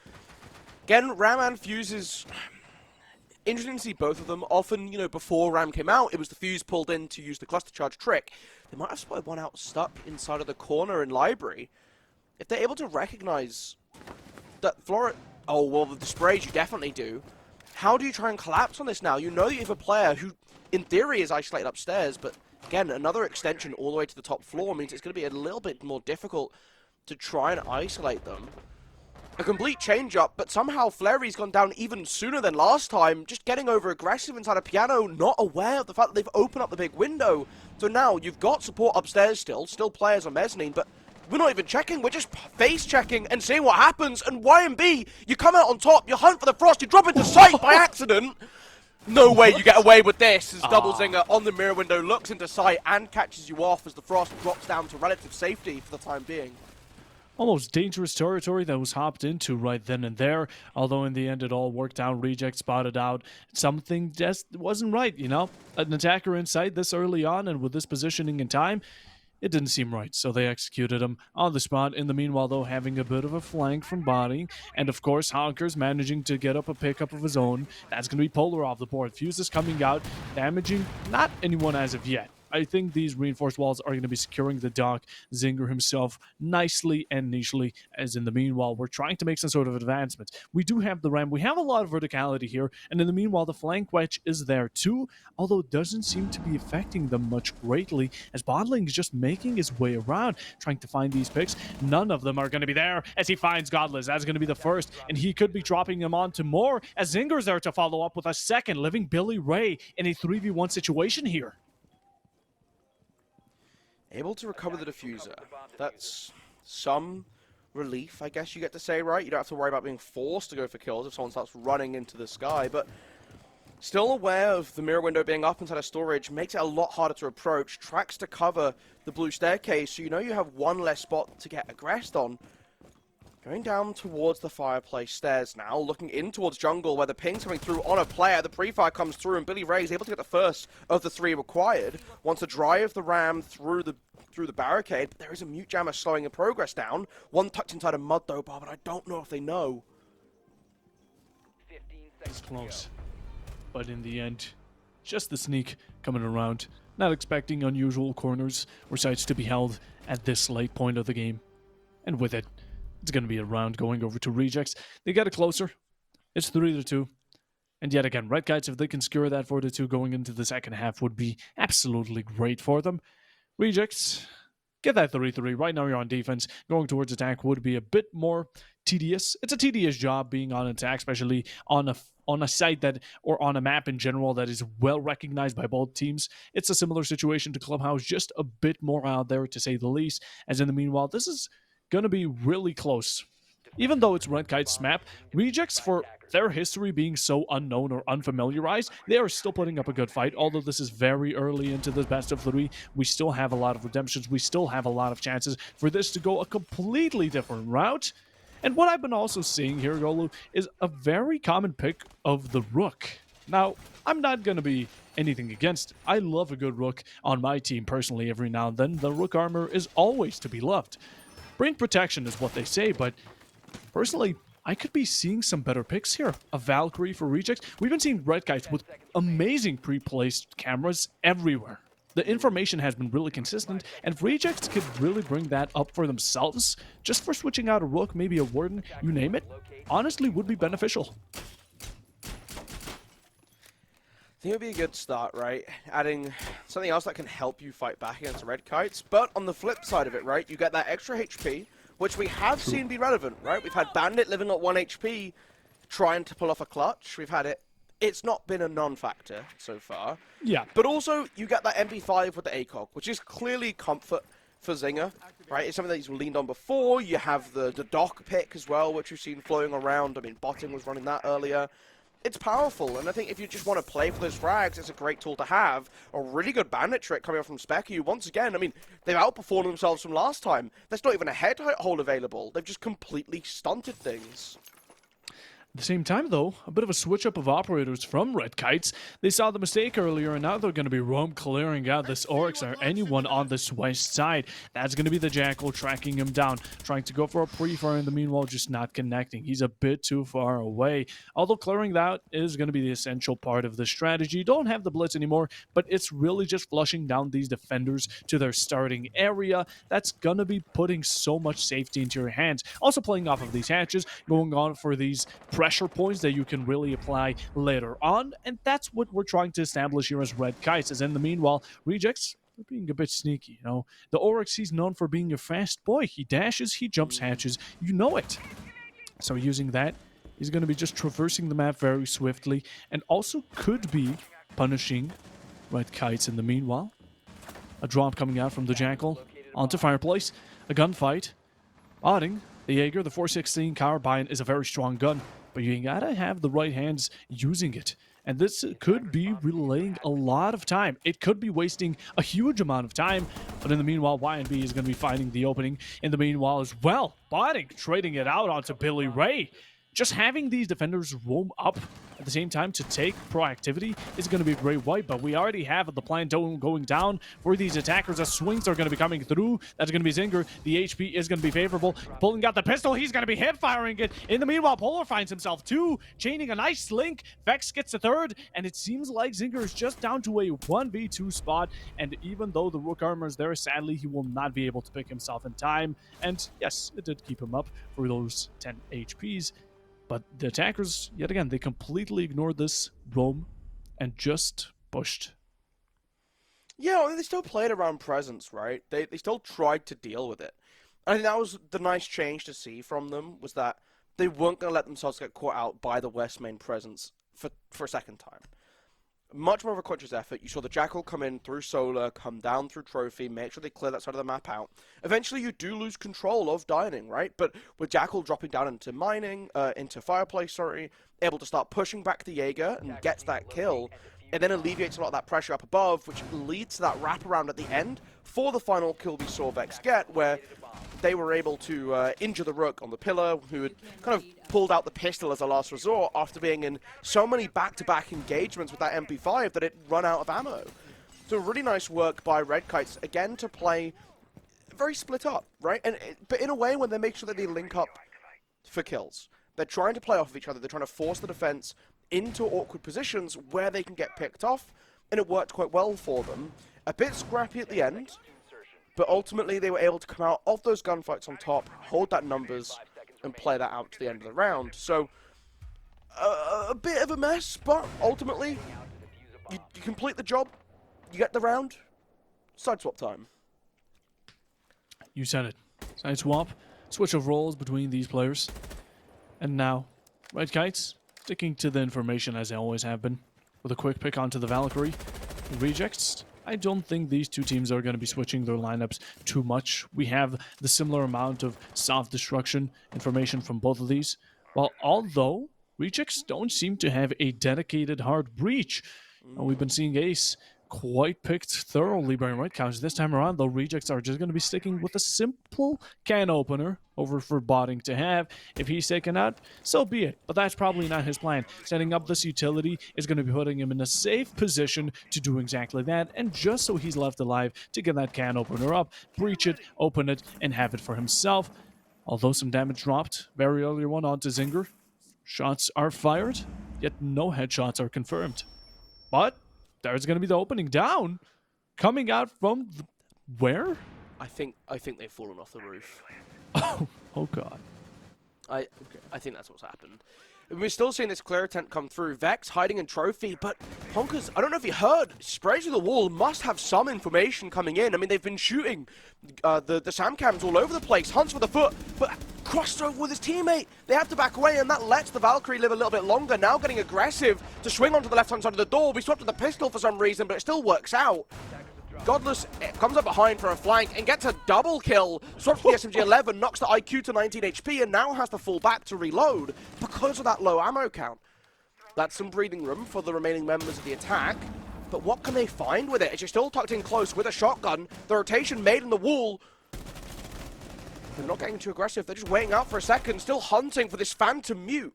Again, Ram and Fuses, interesting to see both of them. Often, before Ram came out, it was the Fuse pulled in to use the cluster charge trick. They might have spotted one out stuck inside of the corner in Library. If they're able to recognize that Flora... Oh, well, with the sprays, you definitely do. How do you try and collapse on this now? You know that you have a player who, in theory, is isolated upstairs, but again, another extension all the way to the top floor means it's going to be a little bit more difficult to try and isolate them. A complete change-up, but somehow Fleury's gone down even sooner than last time, just getting over-aggressive inside a piano, not aware of the fact that they've opened up the big window. So now, you've got support upstairs still players on mezzanine, but we're not even checking, we're just face-checking and seeing what happens, and YMB, you come out on top, you hunt for the Frost, you drop into sight by accident! No way you get away with this, as Double Zinger on the mirror window looks into sight and catches you off as the Frost drops down to relative safety for the time being. Almost dangerous territory that was hopped into right then and there, although in the end it all worked out. Reject spotted out something just wasn't right, An attacker inside this early on and with this positioning in time, it didn't seem right, so they executed him on the spot. In the meanwhile, though, having a bit of a flank from body, and of course, Honker's managing to get up a pickup of his own. That's going to be Polar off the board. Fuse is coming out, damaging not anyone as of yet. I think these reinforced walls are going to be securing the dock. Zinger himself nicely and nichely, as in the meanwhile, we're trying to make some sort of advancement. We do have the Ram. We have a lot of verticality here, and in the meanwhile, the flank wedge is there too, although it doesn't seem to be affecting them much greatly, as Bodling is just making his way around, trying to find these picks. None of them are going to be there as he finds Godless. That's going to be the first, and he could be dropping him on to more, as Zinger's there to follow up with a second, leaving Billy Ray in a 3v1 situation here. Able to recover the diffuser. That's some relief, I guess you get to say, right? You don't have to worry about being forced to go for kills if someone starts running into the sky, but still aware of the mirror window being up inside of storage makes it a lot harder to approach. Tracks to cover the blue staircase, so you have one less spot to get aggressed on. Going down towards the fireplace stairs now, looking in towards jungle where the ping's coming through on a player. The pre-fire comes through and Billy Ray is able to get the first of the 3 required. Wants to drive the Ram through the barricade, but there is a mute jammer slowing the progress down. One tucked inside a mud though, Bob, and I don't know if they know. It's close. But in the end, just the sneak coming around. Not expecting unusual corners or sites to be held at this late point of the game. And with it, it's going to be a round going over to Rejects. They get it closer. It's 3-2. And yet again, Red Kites, if they can secure that 4-2 going into the second half, would be absolutely great for them. Rejects, get that 3-3. Right now you're on defense. Going towards attack would be a bit more tedious. It's a tedious job being on attack, especially on a site that, or on a map in general, that is well recognized by both teams. It's a similar situation to Clubhouse, just a bit more out there to say the least. As in the meanwhile, this is going to be really close. Even though it's Red Kite's map, Rejects, for their history being so unknown or unfamiliarized, they are still putting up a good fight. Although this is very early into the best of 3, we still have a lot of redemptions. We still have a lot of chances for this to go a completely different route. And what I've been also seeing here, Golu, is a very common pick of the Rook. Now, I'm not going to be anything against it. I love a good Rook on my team personally every now and then. The Rook armor is always to be loved. Brain protection is what they say, but personally, I could be seeing some better picks here. A Valkyrie for Rejects. We've been seeing Red Kites with amazing pre-placed cameras everywhere. The information has been really consistent, and if Rejects could really bring that up for themselves, just for switching out a Rook, maybe a Warden, you name it, honestly would be beneficial. I think it would be a good start, right? Adding something else that can help you fight back against the Red Kites. But on the flip side of it, right, you get that extra HP, which we have seen be relevant, right? We've had Bandit living at 1 HP trying to pull off a clutch. We've had it. It's not been a non-factor so far. Yeah. But also, you get that MP5 with the ACOG, which is clearly comfort for Zinger, right? It's something that he's leaned on before. You have the Doc pick as well, which you've seen flowing around. I mean, Botting was running that earlier. It's powerful, and I think if you just want to play for those frags, it's a great tool to have. A really good Bandit trick coming up from Specky, who, once again, I mean, they've outperformed themselves from last time. There's not even a head hole available. They've just completely stunted things. At the same time, though, a bit of a switch-up of operators from Red Kites. They saw the mistake earlier, and now they're going to be roam clearing out this Oryx or anyone on this west side. That's going to be the Jackal tracking him down, trying to go for a pre-fire in the meanwhile, just not connecting. He's a bit too far away. Although clearing that is going to be the essential part of the strategy. You don't have the Blitz anymore, but it's really just flushing down these defenders to their starting area. That's going to be putting so much safety into your hands. Also playing off of these hatches, going on for these pressure points that you can really apply later on, and that's what we're trying to establish here as Red Kites. As in the meanwhile, Rejects are being a bit sneaky. You know, the Oryx, he's known for being a fast boy. He dashes, he jumps hatches, you know it. So using that, he's going to be just traversing the map very swiftly, and also could be punishing Red Kites in the meanwhile. A drop coming out from the Jackal onto Fireplace, a gunfight. Odding, the Jaeger, the 416 carbine is a very strong gun, but you gotta have the right hands using it. And this could be relaying a lot of time. It could be wasting a huge amount of time, but in the meanwhile, YNB is going to be finding the opening. In the meanwhile as well, Botting trading it out onto Billy Ray. Just having these defenders roam up at the same time to take proactivity is going to be a great wipe, but we already have the plan going down for these attackers. As swings are going to be coming through. That's going to be Zinger. The HP is going to be favorable. Pulling out the pistol, he's going to be hip firing it. In the meanwhile, Polar finds himself two, chaining a nice link. Vex gets a third, and it seems like Zinger is just down to a 1v2 spot, and even though the Rook armor is there, sadly, he will not be able to pick himself in time. And yes, it did keep him up for those 10 HPs. But the attackers, yet again, they completely ignored this roam and just pushed. Yeah, they still played around presence, right? They still tried to deal with it. I think that was the nice change to see from them, was that they weren't going to let themselves get caught out by the West main presence for a second time. Much more of a conscious effort. You saw the Jackal come in through Solar, come down through Trophy, make sure they clear that side of the map out. Eventually, you do lose control of Dining, right? But with Jackal dropping down into Mining, into Fireplace, able to start pushing back the Jaeger and gets that kill, it then alleviates a lot of that pressure up above, which leads to that wraparound at the end for the final kill we saw Vex get, where they were able to injure the Rook on the pillar, who had kind of pulled out the pistol as a last resort after being in so many back-to-back engagements with that MP5 that it run out of ammo. So really nice work by Red Kites, again, to play very split up, right? But in a way when they make sure that they link up for kills. They're trying to play off of each other. They're trying to force the defense into awkward positions where they can get picked off, and it worked quite well for them. A bit scrappy at the end, but ultimately they were able to come out of those gunfights on top, hold that numbers, and play that out to the end of the round. So, a bit of a mess, but ultimately, you complete the job, you get the round, side swap time. You said it. Side swap, switch of roles between these players. And now, Red Kites, sticking to the information as they always have been, with a quick pick onto the Valkyrie. Rejects, I don't think these two teams are going to be switching their lineups too much. We have the similar amount of soft destruction information from both of these. While although Rejects don't seem to have a dedicated hard breach. And we've been seeing Ace quite picked thoroughly by Red Kites. This time around, though, Rejects are just going to be sticking with a simple can opener over for Botting to have. If he's taken out, so be it. But that's probably not his plan. Setting up this utility is going to be putting him in a safe position to do exactly that, and just so he's left alive to get that can opener up, breach it, open it, and have it for himself. Although some damage dropped very early on onto Zinger. Shots are fired, yet no headshots are confirmed. But there's going to be the opening down. coming out from where? I think they've fallen off the roof. Oh God. I think that's what's happened. We're still seeing this clear attempt come through. Vex hiding in trophy, but Honkers, I don't know if you heard, sprays of the wall must have some information coming in. I mean, they've been shooting the Samcams all over the place. Hunts for the foot, but crossed over with his teammate. They have to back away, and that lets the Valkyrie live a little bit longer. Now getting aggressive to swing onto the left-hand side of the door. We swapped with the pistol for some reason, but it still works out. Godless comes up behind for a flank and gets a double kill. Swaps the SMG-11, knocks the IQ to 19 HP, and now has to fall back to reload because of that low ammo count. That's some breathing room for the remaining members of the attack. But what can they find with it? As you're still tucked in close with a shotgun, the rotation made in the wall. They're not getting too aggressive. They're just waiting out for a second, still hunting for this phantom mute.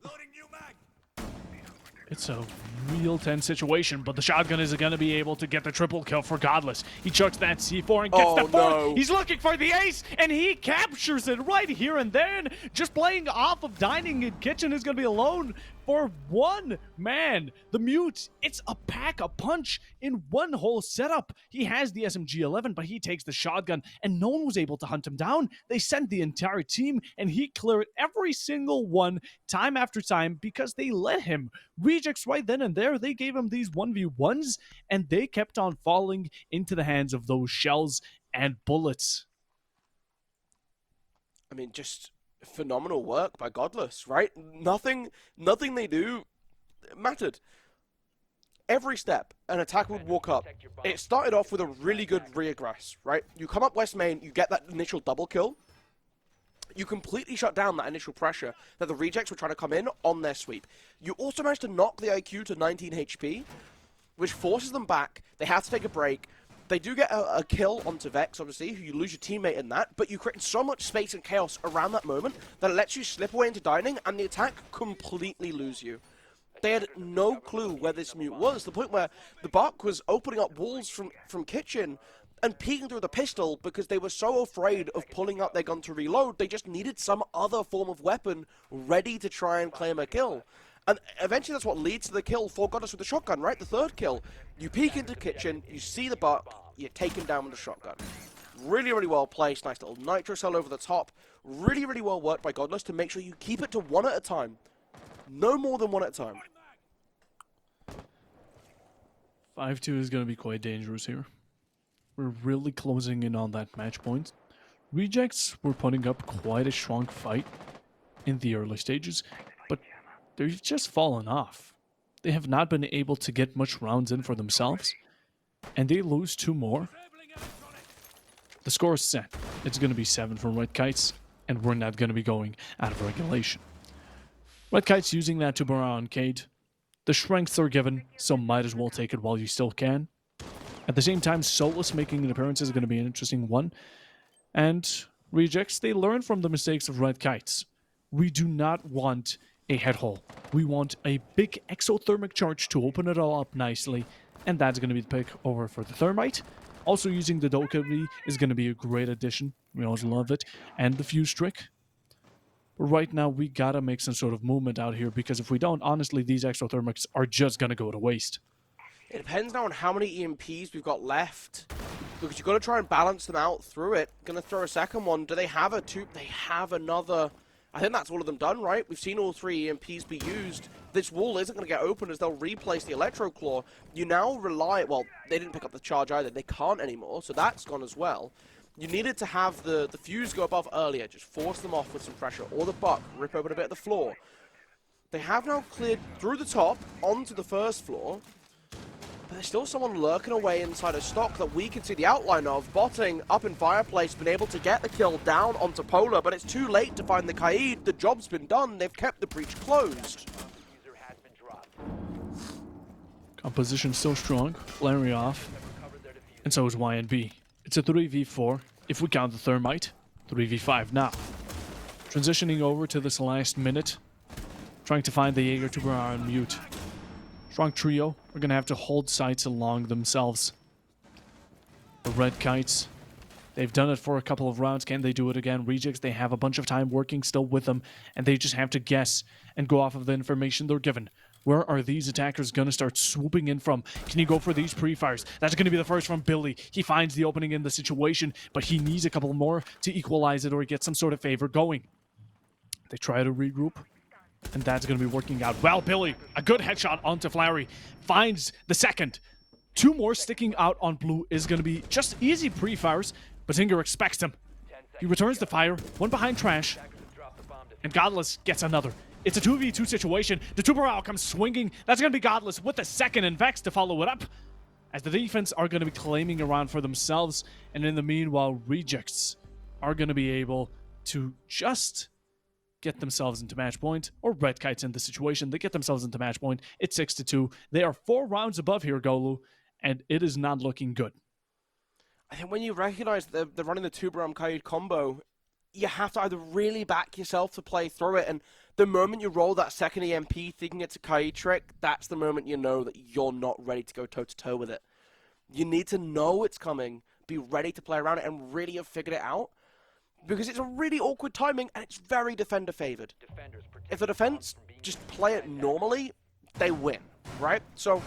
It's a real tense situation, but the shotgun is going to be able to get the triple kill for Godless. He chucks that C4 and gets the fourth. No. He's looking for the ace, and he captures it right here and then. Just playing off of Dining and Kitchen is going to be alone for one man. The Mute, it's a pack, a punch in one whole setup. He has the SMG-11, but he takes the shotgun, and no one was able to hunt him down. They sent the entire team, and he cleared every single one time after time because they let him. Rejects right then and there, they gave him these 1v1s, and they kept on falling into the hands of those shells and bullets. I mean, just phenomenal work by Godless, right? Nothing they do mattered. Every step, an attack would walk up. It started off with a really good re-aggress, right? You come up West Main, you get that initial double kill. You completely shut down that initial pressure that the rejects were trying to come in on their sweep. You also managed to knock the IQ to 19 HP, which forces them back. They have to take a break. They do get a kill onto Vex, obviously, who you lose your teammate in that, but you create so much space and chaos around that moment that it lets you slip away into Dining, and the attack completely lose you. They had no clue where this mute was, to the point where the Buck was opening up walls from Kitchen and peeking through the pistol because they were so afraid of pulling up their gun to reload, they just needed some other form of weapon ready to try and claim a kill. And eventually that's what leads to the kill for Godless with the shotgun, right? The third kill. You peek into Kitchen, you see the Buck, you take him down with the shotgun. Really, really well placed. Nice little nitro cell over the top. Really, really well worked by Godless to make sure you keep it to one at a time. No more than one at a time. 5-2 is going to be quite dangerous here. We're really closing in on that match point. Rejects were putting up quite a strong fight in the early stages, but they've just fallen off. They have not been able to get much rounds in for themselves, and they lose 2 more. The score is set. It's going to be 7 for Red Kites, and we're not going to be going out of regulation. Red Kites using that to borrow on Cade. The strengths are given, so might as well take it while you still can. At the same time, Solus making an appearance is going to be an interesting one. And Rejects, they learn from the mistakes of Red Kites. We do not want a head hole. We want a big exothermic charge to open it all up nicely, and that's going to be the pick over for the Thermite. Also using the Dokkaebi is going to be a great addition. We always love it. And the Fuse Trick. But right now, we got to make some sort of movement out here, because if we don't, honestly, these exothermics are just going to go to waste. It depends now on how many EMPs we've got left, because you've got to try and balance them out through it. Gonna throw a second one. Do they have a two? They have another. I think that's all of them done, right? We've seen all 3 EMPs be used. This wall isn't going to get open as they'll replace the Electro Claw. You now rely... Well, they didn't pick up the charge either. They can't anymore, so that's gone as well. You needed to have the fuse go above earlier. Just force them off with some pressure. Or the Buck, rip open a bit of the floor. They have now cleared through the top onto the first floor. But there's still someone lurking away inside a stock that we can see the outline of. Botting up in Fireplace, been able to get the kill down onto Polar, but it's too late to find the Kaid. The job's been done. They've kept the breach closed. Composition still strong. Flaring off. And so is YNB. It's a 3v4, if we count the Thermite. 3v5 now. Transitioning over to this last minute. Trying to find the Jaeger to Barra on mute. Strong trio are going to have to hold sights along themselves. The Red Kites, they've done it for a couple of rounds. Can they do it again? Rejects, they have a bunch of time working still with them, and they just have to guess and go off of the information they're given. Where are these attackers going to start swooping in from? Can you go for these pre-fires? That's going to be the first from Billy. He finds the opening in the situation, but he needs a couple more to equalize it or get some sort of favor going. They try to regroup, and that's going to be working out well. Billy, a good headshot onto Flary, finds the second. 2 more sticking out on blue is going to be just easy pre-fires, but Zinger expects them. He returns the fire, 1 behind Trash, and Godless gets another. It's a 2v2 situation. The Tuberal comes swinging. That's going to be Godless with the second, and Vex to follow it up, as the defense are going to be claiming around for themselves, and in the meanwhile, Rejects are going to be able to just get themselves into match point, or Red Kite's in the situation. They get themselves into match point. It's 6-2. They are 4 rounds above here, Golu, and it is not looking good. I think when you recognize they're running the Tuberam Kaid combo, you have to either really back yourself to play through it, and the moment you roll that second EMP thinking it's a Kaid trick, that's the moment you know that you're not ready to go toe-to-toe with it. You need to know it's coming, be ready to play around it, and really have figured it out. Because it's a really awkward timing, and it's very defender-favored. If the defense just play it normally, they win, right? So,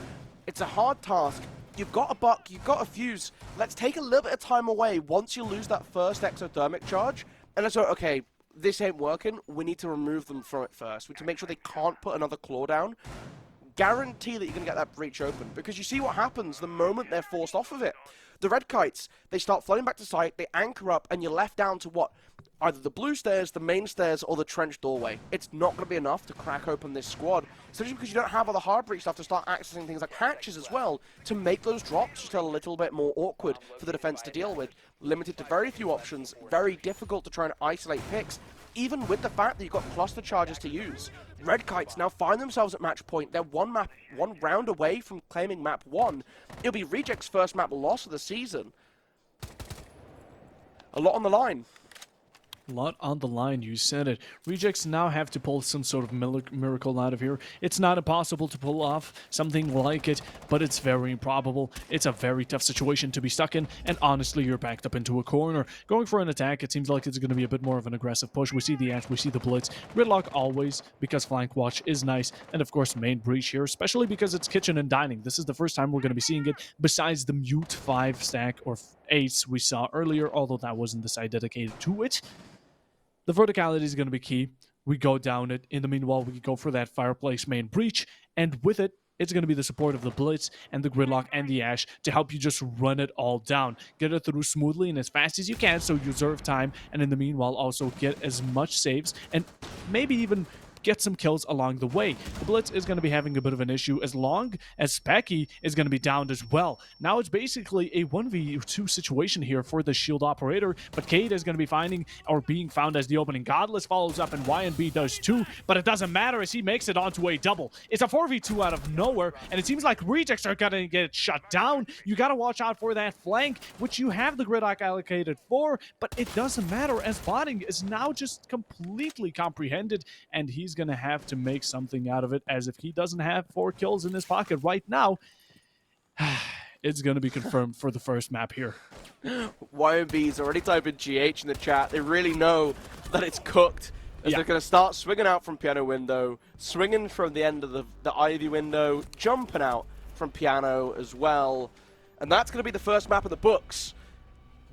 it's a hard task. You've got a buck, you've got a fuse. Let's take a little bit of time away once you lose that first exothermic charge. And let's go, okay, this ain't working. We need to remove them from it first. We need to make sure they can't put another claw down. Guarantee that you're going to get that breach open. Because you see what happens the moment they're forced off of it. The Red Kites, they start floating back to site, they anchor up, and you're left down to what? Either the blue stairs, the main stairs, or the trench doorway. It's not going to be enough to crack open this squad, especially because you don't have all the hard breach stuff to start accessing things like hatches as well, to make those drops just a little bit more awkward for the defense to deal with. Limited to very few options, very difficult to try and isolate picks, even with the fact that you've got cluster charges to use. Red Kites now find themselves at match point. They're one round away from claiming map 1. It'll be Reject's first map loss of the season. A lot on the line. A lot on the line, you said it. Rejects now have to pull some sort of miracle out of here. It's not impossible to pull off something like it, but it's very improbable. It's a very tough situation to be stuck in, and honestly, you're backed up into a corner. Going for an attack, it seems like it's going to be a bit more of an aggressive push. We see the Ash, we see the Blitz. Gridlock always, because flank watch is nice, and of course, main breach here, especially because it's kitchen and dining. This is the first time we're going to be seeing it, besides the mute 5 stack or 8s we saw earlier, although that wasn't the side dedicated to it. The verticality is going to be key. We go down it. In the meanwhile, we go for that fireplace main breach. And with it, it's going to be the support of the Blitz and the Gridlock and the Ash to help you just run it all down. Get it through smoothly and as fast as you can so you reserve time. And in the meanwhile, also get as much saves and maybe even get some kills along the way. The Blitz is going to be having a bit of an issue as long as Specky is going to be downed as well. Now it's basically a 1v2 situation here for the shield operator, but Cade is going to be finding or being found as the opening. Godless follows up and YNB does too, but it doesn't matter as he makes it onto a double. It's a 4v2 out of nowhere, and it seems like Rejects are going to get shut down. You got to watch out for that flank, which you have the Gridlock allocated for, but it doesn't matter as botting is now just completely comprehended, and he's going to have to make something out of it, as if he doesn't have 4 kills in his pocket right now, it's going to be confirmed for the first map here. YMB's already typing GH in the chat. They really know that it's cooked, as they're going to start swinging out from piano window, swinging from the end of the Ivy window, jumping out from piano as well. And that's going to be the first map of the books.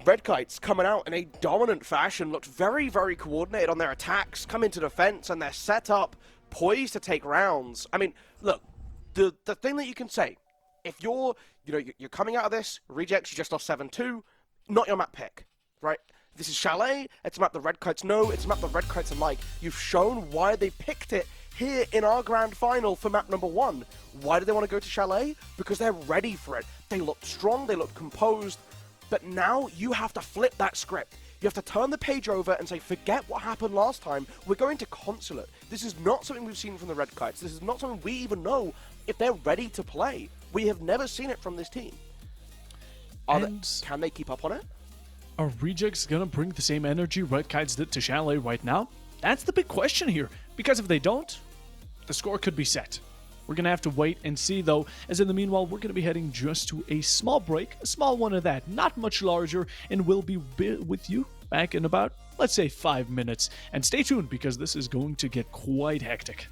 Red Kites coming out in a dominant fashion, looked very, very coordinated on their attacks, come into defense, and they're set up, poised to take rounds. I mean, look, the thing that you can say, if you're coming out of this, Rejects, you just lost 7-2, not your map pick, right? This is Chalet, it's a map the Red Kites know, it's a map the Red Kites are like. You've shown why they picked it here in our grand final for map number 1. Why do they want to go to Chalet? Because they're ready for it. They look strong, they look composed. But now you have to flip that script. You have to turn the page over and say, forget what happened last time. We're going to Consulate. This is not something we've seen from the Red Kites. This is not something we even know if they're ready to play. We have never seen it from this team. Can they keep up on it? Are Rejects going to bring the same energy Red Kites did to Chalet right now? That's the big question here. Because if they don't, the score could be set. We're going to have to wait and see, though, as in the meanwhile, we're going to be heading just to a small break, a small one of that, not much larger, and we'll be with you back in about, let's say, 5 minutes. And stay tuned, because this is going to get quite hectic.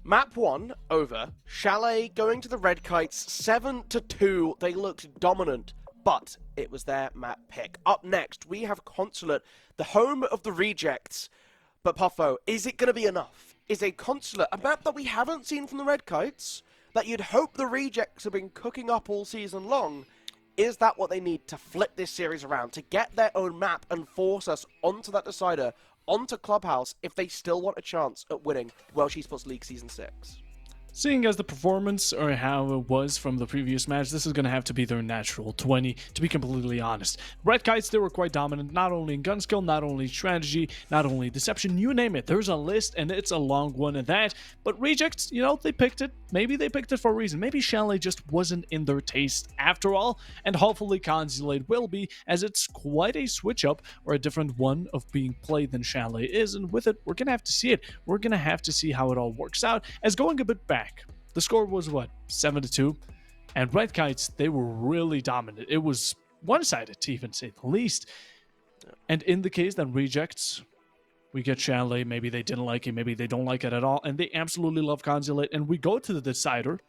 Map 1 over. Chalet going to the Red Kites 7-2. They looked dominant, but it was their map pick. Up next, we have Consulate, the home of the rejects. But Puffo, is it going to be enough? Is a Consulate a map that we haven't seen from the Red Kites, that you'd hope the rejects have been cooking up all season long? Is that what they need to flip this series around, to get their own map and force us onto that decider, onto Clubhouse, if they still want a chance at winning Welsh Esports League Season 6? Seeing as the performance or how it was from the previous match, this is going to have to be their natural 20, to be completely honest. Red Kites, they were quite dominant, not only in gun skill, not only strategy, not only deception, you name it. There's a list, and it's a long one at that. But Rejects, they picked it. Maybe they picked it for a reason. Maybe Chalet just wasn't in their taste after all, and hopefully Consulate will be, as it's quite a switch up, or a different one of being played than Chalet is, and with it, we're going to have to see it. We're going to have to see how it all works out, as going a bit back. The score was, 7-2? And Red Kites, they were really dominant. It was one-sided, to even say the least. And in the case that Rejects, we get Chalet, maybe they didn't like it, maybe they don't like it at all, and they absolutely love Consulate, and we go to the decider,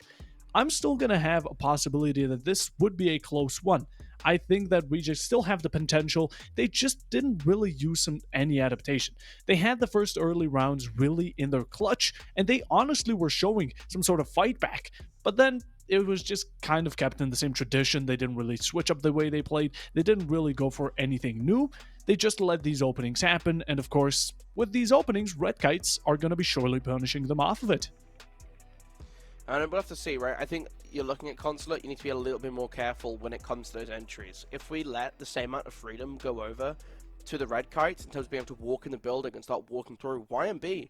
I'm still going to have a possibility that this would be a close one. I think that Rejects still have the potential. They just didn't really use any adaptation. They had the first early rounds really in their clutch, and they honestly were showing some sort of fight back. But then it was just kind of kept in the same tradition. They didn't really switch up the way they played. They didn't really go for anything new. They just let these openings happen, and of course, with these openings, Red Kites are going to be surely punishing them off of it. And we'll have to see, right? I think you're looking at Consulate, you need to be a little bit more careful when it comes to those entries. If we let the same amount of freedom go over to the Red Kites in terms of being able to walk in the building and start walking through, YMB,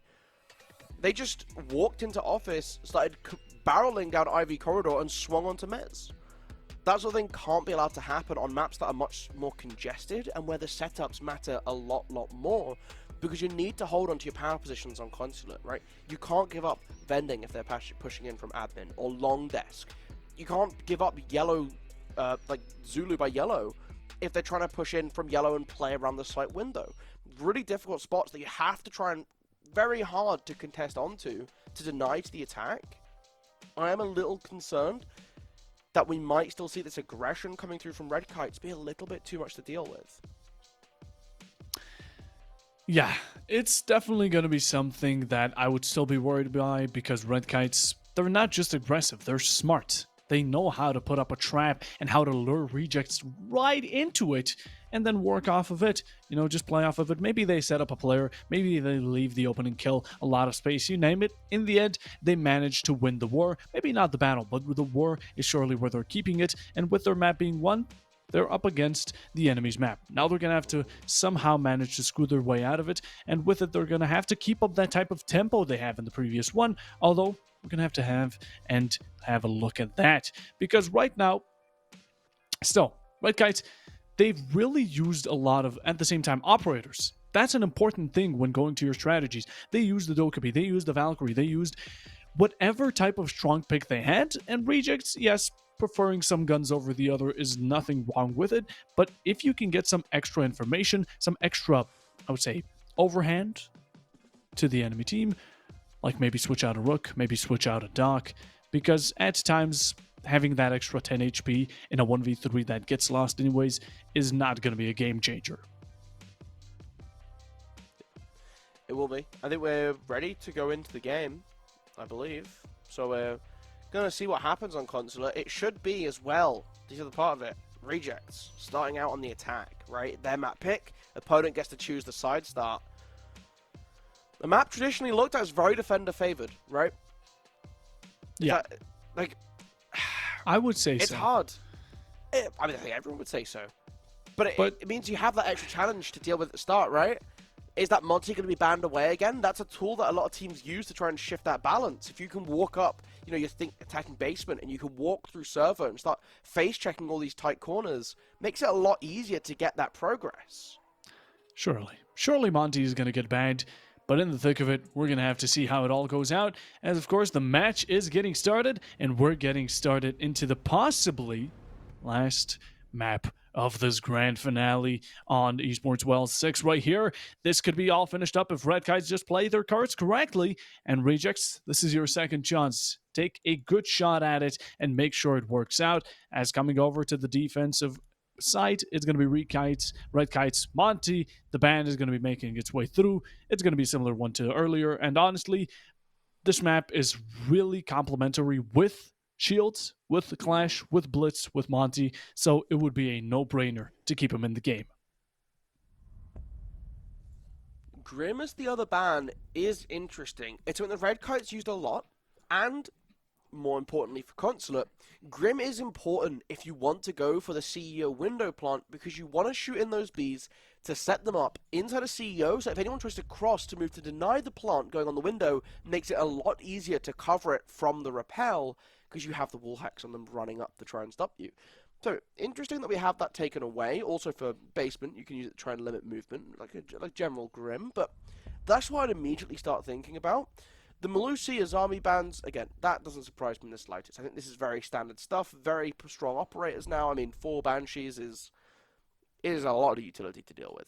they just walked into office, started barreling down Ivy Corridor and swung onto Mez. That sort of thing can't be allowed to happen on maps that are much more congested and where the setups matter a lot more. Because you need to hold on to your power positions on Consulate, right? You can't give up vending if they're pushing in from admin, or long desk. You can't give up yellow, like Zulu by yellow, if they're trying to push in from yellow and play around the site window. Really difficult spots that you have to try and very hard to contest onto to deny to the attack. I am a little concerned that we might still see this aggression coming through from Red Kites be a little bit too much to deal with. Yeah, it's definitely going to be something that I would still be worried by, because Red Kites, they're not just aggressive, they're smart. They know how to put up a trap and how to lure Rejects right into it and then work off of it. Just play off of it. Maybe they set up a player, maybe they leave the opening kill, a lot of space, you name it. In the end, they manage to win the war. Maybe not the battle, but the war is surely where they're keeping it, and with their map being won, they're up against the enemy's map. Now they're going to have to somehow manage to screw their way out of it, and with it, they're going to have to keep up that type of tempo they have in the previous one, although we're going to have a look at that, because right now, still, Red Kites, they've really used a lot of, at the same time, operators. That's an important thing when going to your strategies. They used the Dokkaebi, they used the Valkyrie, they used whatever type of strong pick they had, and Rejects, yes, preferring some guns over the other is nothing wrong with it, but if you can get some extra information, some extra, I would say, overhand to the enemy team, like maybe switch out a Rook, maybe switch out a Doc, because at times having that extra 10 HP in a 1v3 that gets lost anyways is not going to be a game changer. It will be. I think we're ready to go into the game, I believe. So we're going to see what happens on Consulate. It should be as well, this is the part of it, Rejects starting out on the attack, right? Their map pick, opponent gets to choose the side start. The map traditionally looked at as very defender favored, right? Yeah. I would say it's so. It's hard. I think everyone would say so. But it means you have that extra challenge to deal with at the start, right? Is that Monty going to be banned away again? That's a tool that a lot of teams use to try and shift that balance. If you can walk up, you think attacking basement, and you can walk through server and start face checking all these tight corners, makes it a lot easier to get that progress. Surely Monty is going to get banned. But in the thick of it, we're going to have to see how it all goes out. As, of course, the match is getting started, and we're getting started into the possibly last map of this grand finale on Esports Wells 6 right here. This could be all finished up if Red Kites just play their cards correctly. And Rejects, this is your second chance. Take a good shot at it and make sure it works out. As coming over to the defensive side, it's going to be Red Kites, Monty. The band is going to be making its way through. It's going to be a similar one to earlier. And honestly, this map is really complementary with Shields, with the Clash, with Blitz, with Monty, so it would be a no-brainer to keep him in the game. Grim as the other ban is interesting. It's something the Red Kites used a lot, and more importantly for Consulate, Grim is important if you want to go for the CEO window plant, because you want to shoot in those bees to set them up inside a CEO, so if anyone tries to cross to move to deny the plant going on the window, makes it a lot easier to cover it from the rappel, because you have the wall hacks on them running up to try and stop you. So, interesting that we have that taken away. Also for basement, you can use it to try and limit movement, like general Grim, but that's what I'd immediately start thinking about. The Malusi Azami bans, again, that doesn't surprise me in the slightest. I think this is very standard stuff, very strong operators now. I mean, 4 Banshees is a lot of utility to deal with.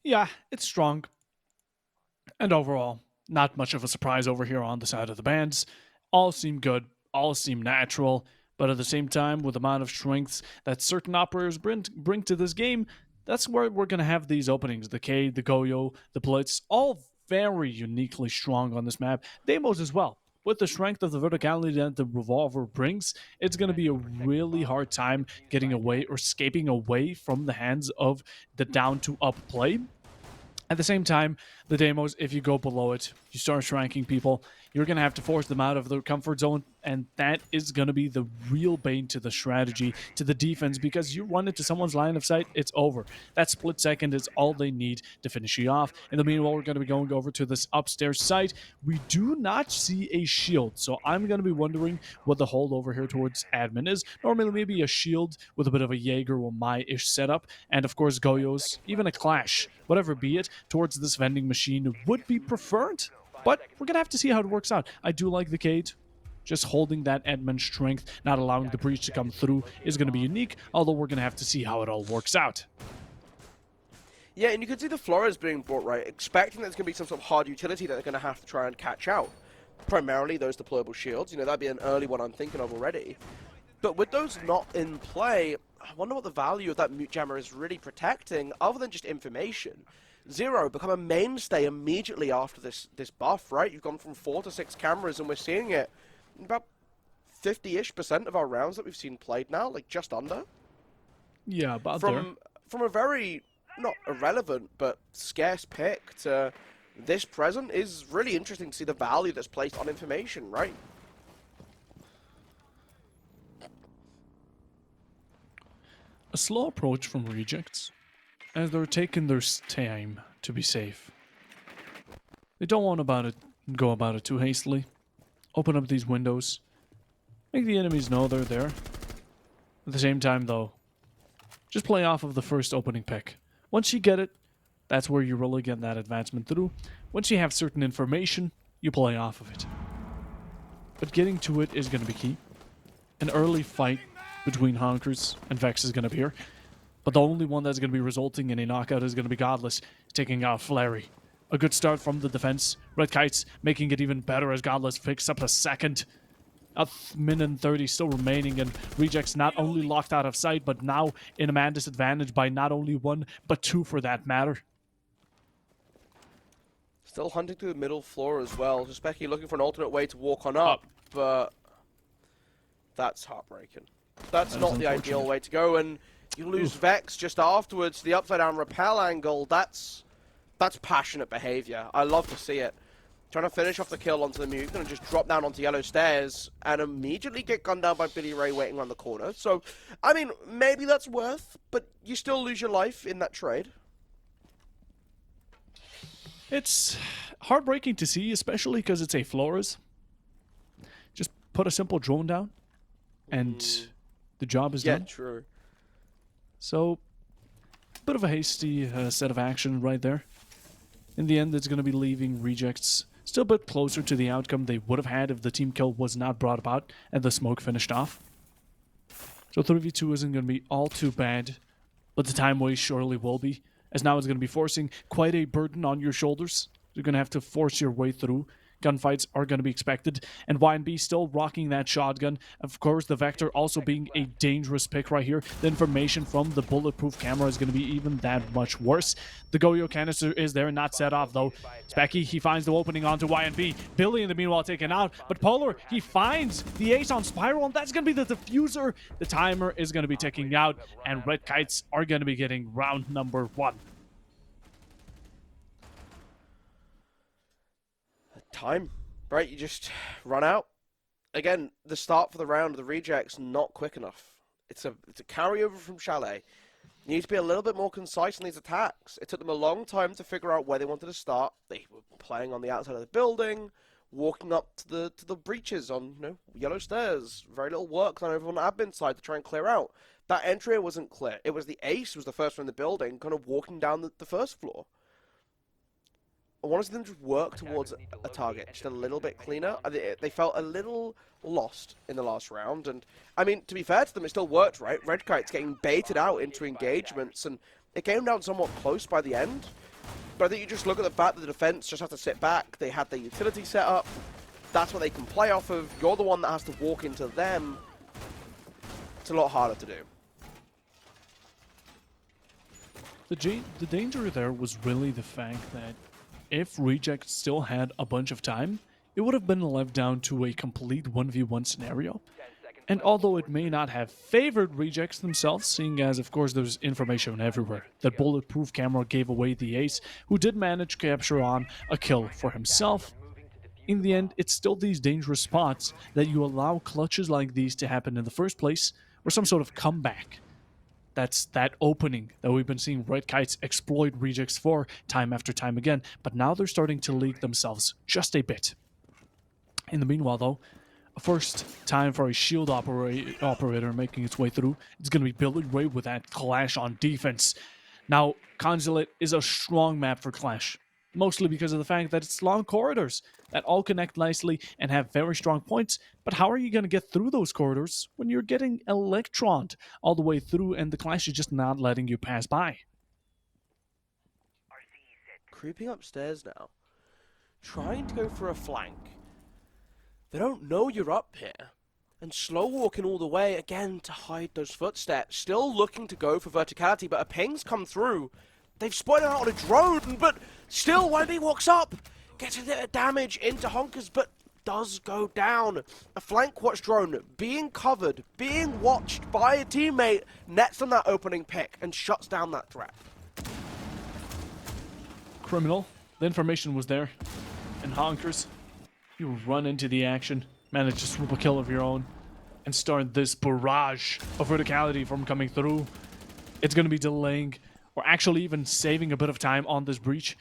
Yeah, it's strong. And overall, not much of a surprise over here on the side of the bans. All seem good, all seem natural, but at the same time, with the amount of strengths that certain operators bring to this game, that's where we're going to have these openings. The K, the Goyo, the Blitz, all very uniquely strong on this map. Deimos as well. With the strength of the verticality that the Revolver brings, it's going to be a really hard time getting away or escaping away from the hands of the down-to-up play. At the same time, the Deimos, if you go below it, you start shranking people, you're going to have to force them out of their comfort zone, and that is going to be the real bane to the strategy, to the defense, because you run into someone's line of sight, it's over. That split second is all they need to finish you off. In the meanwhile, we're going to be going over to this upstairs site. We do not see a shield, so I'm going to be wondering what the hold over here towards admin is. Normally, maybe a shield with a bit of a Jaeger or Mai-ish setup, and of course, Goyos, even a Clash, whatever be it, towards this vending machine would be preferred. But we're going to have to see how it works out. I do like the Cade. Just holding that admin strength, not allowing the breach to come through, is going to be unique, although we're going to have to see how it all works out. Yeah, and you can see the Flores being brought right, expecting there's going to be some sort of hard utility that they're going to have to try and catch out. Primarily those deployable shields. You know, that'd be an early one I'm thinking of already. But with those not in play, I wonder what the value of that mute jammer is really protecting, other than just information. Zero become a mainstay immediately after this buff, right? You've gone from 4 to 6 cameras, and we're seeing it in about 50-ish% of our rounds that we've seen played now, like just under. Yeah, about there. From a very, not irrelevant, but scarce pick to this present is really interesting to see the value that's placed on information, right? A slow approach from Rejects, as they're taking their time to be safe. They don't want go about it too hastily. Open up these windows. Make the enemies know they're there. At the same time, though, just play off of the first opening pick. Once you get it, that's where you really get that advancement through. Once you have certain information, you play off of it. But getting to it is going to be key. An early fight between Honkers and Vex is going to appear. But the only one that's going to be resulting in a knockout is going to be Godless, taking out Flary. A good start from the defense. Red Kites making it even better as Godless picks up a second. A minute and 30 still remaining, and Rejects not only locked out of sight, but now in a man disadvantage by not only 1, but 2 for that matter. Still hunting through the middle floor as well. Just Becky looking for an alternate way to walk on up, but that's heartbreaking. That's not the ideal way to go, and you lose Vex just afterwards. The upside down rappel angle, that's passionate behavior. I love to see it. Trying to finish off the kill onto the mute, gonna just drop down onto yellow stairs and immediately get gunned down by Billy Ray waiting around the corner. So, I mean, maybe that's worth, but you still lose your life in that trade. It's heartbreaking to see, especially because it's a Flores. Just put a simple drone down, and the job is done. Yeah, true. So, a bit of a hasty set of action right there. In the end, it's going to be leaving Rejects still a bit closer to the outcome they would have had if the team kill was not brought about and the smoke finished off. So 3v2 isn't going to be all too bad, but the time waste surely will be, as now it's going to be forcing quite a burden on your shoulders. You're going to have to force your way through. Gunfights are going to be expected, and YNB still rocking that shotgun. Of course, the Vector also being a dangerous pick right here. The information from the bulletproof camera is going to be even that much worse. The Goyo canister is there, not set off though. Specky, he finds the opening onto YNB. Billy in the meanwhile taken out, but Polar, he finds the ace on Spiral, and that's going to be the diffuser. The timer is going to be ticking out, and Red Kites are going to be getting round number 1. Time, right? You just run out. Again, the start for the round of the rejects not quick enough. It's a carryover from Chalet. You need to be a little bit more concise in these attacks. It took them a long time to figure out where they wanted to start. They were playing on the outside of the building, walking up to the breaches on yellow stairs. Very little work done over on the admin side to try and clear out. That entry wasn't clear. It was the ace who was the first one in the building, kind of walking down the first floor. I want to see them just work towards a target just a little bit cleaner. They felt a little lost in the last round, and I mean, to be fair to them, it still worked, right? Red Kite's getting baited out into engagements, and it came down somewhat close by the end. But I think you just look at the fact that the defense just have to sit back. They had the utility set up. That's what they can play off of. You're the one that has to walk into them. It's a lot harder to do. The danger there was really the fact that if Reject still had a bunch of time, it would have been left down to a complete 1v1 scenario. And although it may not have favored Rejects themselves, seeing as of course there's information everywhere that bulletproof camera gave away the ace, who did manage to capture on a kill for himself, in the end it's still these dangerous spots that you allow clutches like these to happen in the first place, or some sort of comeback. That's that opening that we've been seeing Red Kites exploit Rejects for time after time again, but now they're starting to leak themselves just a bit. In the meanwhile though, first time for a shield operator making its way through, it's going to be Billy Ray with that Clash on defense. Now, Consulate is a strong map for Clash, mostly because of the fact that it's long corridors that all connect nicely and have very strong points, but how are you going to get through those corridors when you're getting electroned all the way through and the Clash is just not letting you pass by? Creeping upstairs now, trying to go for a flank. They don't know you're up here, and slow walking all the way again to hide those footsteps. Still looking to go for verticality, but a ping's come through. They've spotted out on a drone, but still YB walks up, gets a bit of damage into Honkers, but does go down. A flank watch drone being covered, being watched by a teammate, nets on that opening pick and shuts down that threat. Criminal. The information was there. And Honkers, you run into the action, manage to swoop a kill of your own, and start this barrage of verticality from coming through. It's going to be delaying, or actually even saving a bit of time on this breach.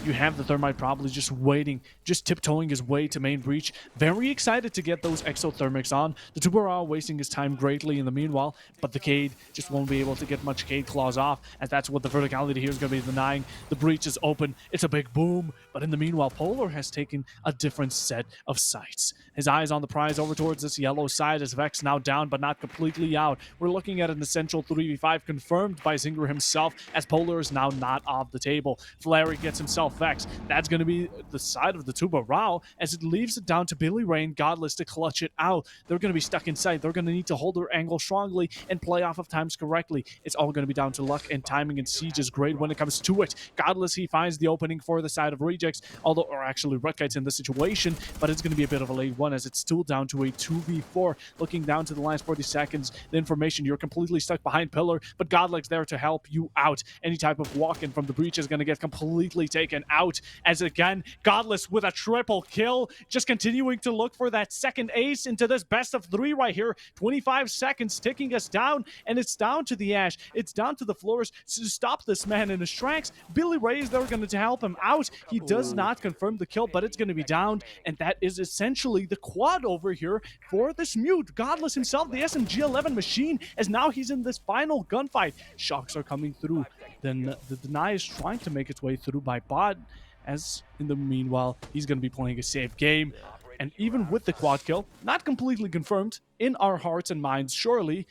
You have the Thermite probably just waiting, just tiptoeing his way to main breach. Very excited to get those exothermics on. The Tubarao wasting his time greatly in the meanwhile, but the Cade just won't be able to get much Cade claws off, as that's what the verticality here is going to be denying. The breach is open. It's a big boom, but in the meanwhile, Polar has taken a different set of sights. His eyes on the prize over towards this yellow side as Vex now down, but not completely out. We're looking at an essential 3v5 confirmed by Zinger himself, as Polar is now not off the table. Flary gets himself Vex. That's going to be the side of the Tubarao, as it leaves it down to Billy Ray and Godless to clutch it out. They're going to be stuck inside. They're going to need to hold their angle strongly and play off of times correctly. It's all going to be down to luck and timing, and Siege is great when it comes to it. Godless, he finds the opening for the side of Rejects, or actually Red Kites in this situation, but it's going to be a bit of a late one, as it's still down to a 2v4. Looking down to the last 40 seconds, the information, you're completely stuck behind Pillar, but Godleg's there to help you out. Any type of walk-in from the breach is going to get completely taken out, as again, Godless with a triple kill, just continuing to look for that second ace into this best of 3 right here. 25 seconds ticking us down, and it's down to the Ash. It's down to the floors to stop this man in his tracks. Billy Ray is there going to help him out. He does not confirm the kill, but it's going to be downed, and that is essentially the quad over here for this mute. Godless himself, the SMG-11 machine, as now he's in this final gunfight. Shocks are coming through. Then the Deny is trying to make its way through by bot, as in the meanwhile, he's going to be playing a safe game. And even with the quad kill, not completely confirmed in our hearts and minds, surely,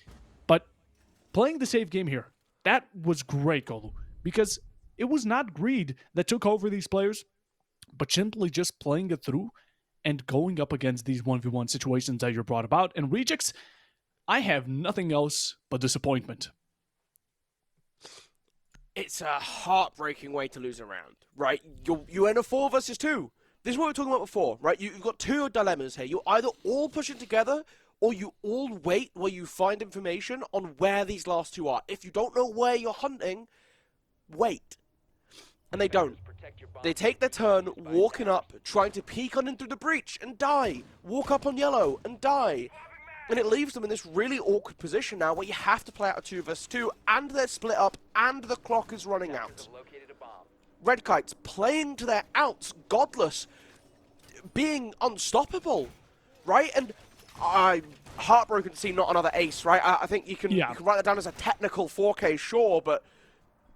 but playing the safe game here. That was great, Golu, because it was not greed that took over these players, but simply just playing it through and going up against these 1v1 situations that you're brought about. And Rejects, I have nothing else but disappointment. It's a heartbreaking way to lose a round, right? You're in a 4 versus 2. This is what we were talking about before, right? You've got two dilemmas here. You either all push it together, or you all wait while you find information on where these last two are. If you don't know where you're hunting, wait. And they don't. They take their turn walking up, trying to peek on in through the breach and die. Walk up on yellow and die. And it leaves them in this really awkward position now where you have to play out a 2 versus 2, and they're split up, and the clock is running out. Red Kites playing to their outs, godless, being unstoppable, right? And I'm heartbroken to see not another ace, right? I think you can write that down as a technical 4K, sure, but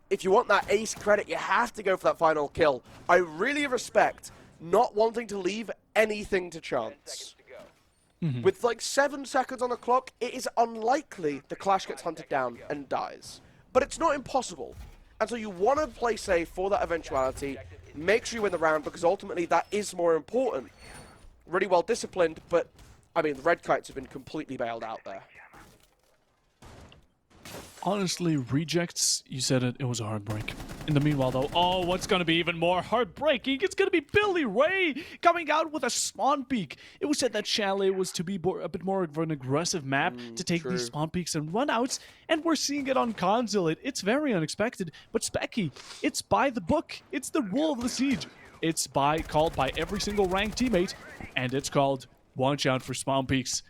if you want that ace credit, you have to go for that final kill. I really respect not wanting to leave anything to chance. With like 7 seconds on the clock, it is unlikely the Clash gets hunted down and dies. But it's not impossible. And so you want to play safe for that eventuality, make sure you win the round, because ultimately that is more important. Really well disciplined, but I mean, the Red Kites have been completely bailed out there. Honestly, Rejects, you said it was a heartbreak. In the meanwhile, though, oh, what's going to be even more heartbreaking? It's going to be Billy Ray coming out with a spawn peak. It was said that Chalet was to be a bit more of an aggressive map to take these spawn peaks and runouts, and we're seeing it on console. It's very unexpected, but Specky, it's by the book. It's the rule of the siege. It's called by every single ranked teammate, and it's called watch out for spawn peaks.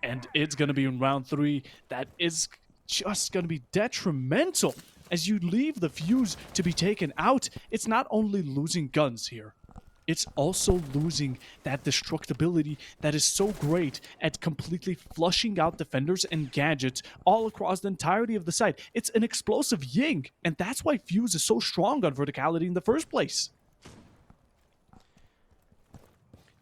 And it's going to be in round 3. That is just going to be detrimental as you leave the fuse to be taken out. It's not only losing guns here, it's also losing that destructibility that is so great at completely flushing out defenders and gadgets all across the entirety of the site. It's an explosive ying, and that's why fuse is so strong on verticality in the first place.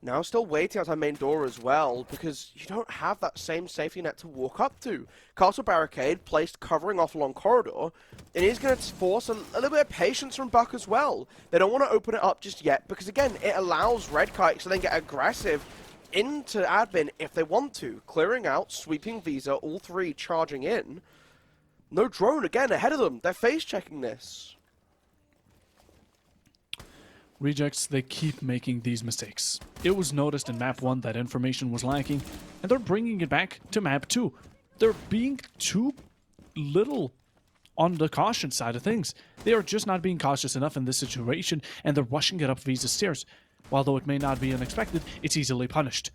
Now still waiting outside main door as well, because you don't have that same safety net to walk up to. Castle barricade placed covering off along corridor, and he's going to force a little bit of patience from Buck as well. They don't want to open it up just yet, because again, it allows Red Kites to then get aggressive into admin if they want to. Clearing out, sweeping Visa, all three charging in. No drone again ahead of them. They're face checking this. Rejects, they keep making these mistakes. It was noticed in map 1 that information was lacking, and they're bringing it back to map 2. They're being too little on the caution side of things. They are just not being cautious enough in this situation, and they're rushing it up Visa stairs. While though it may not be unexpected, it's easily punished.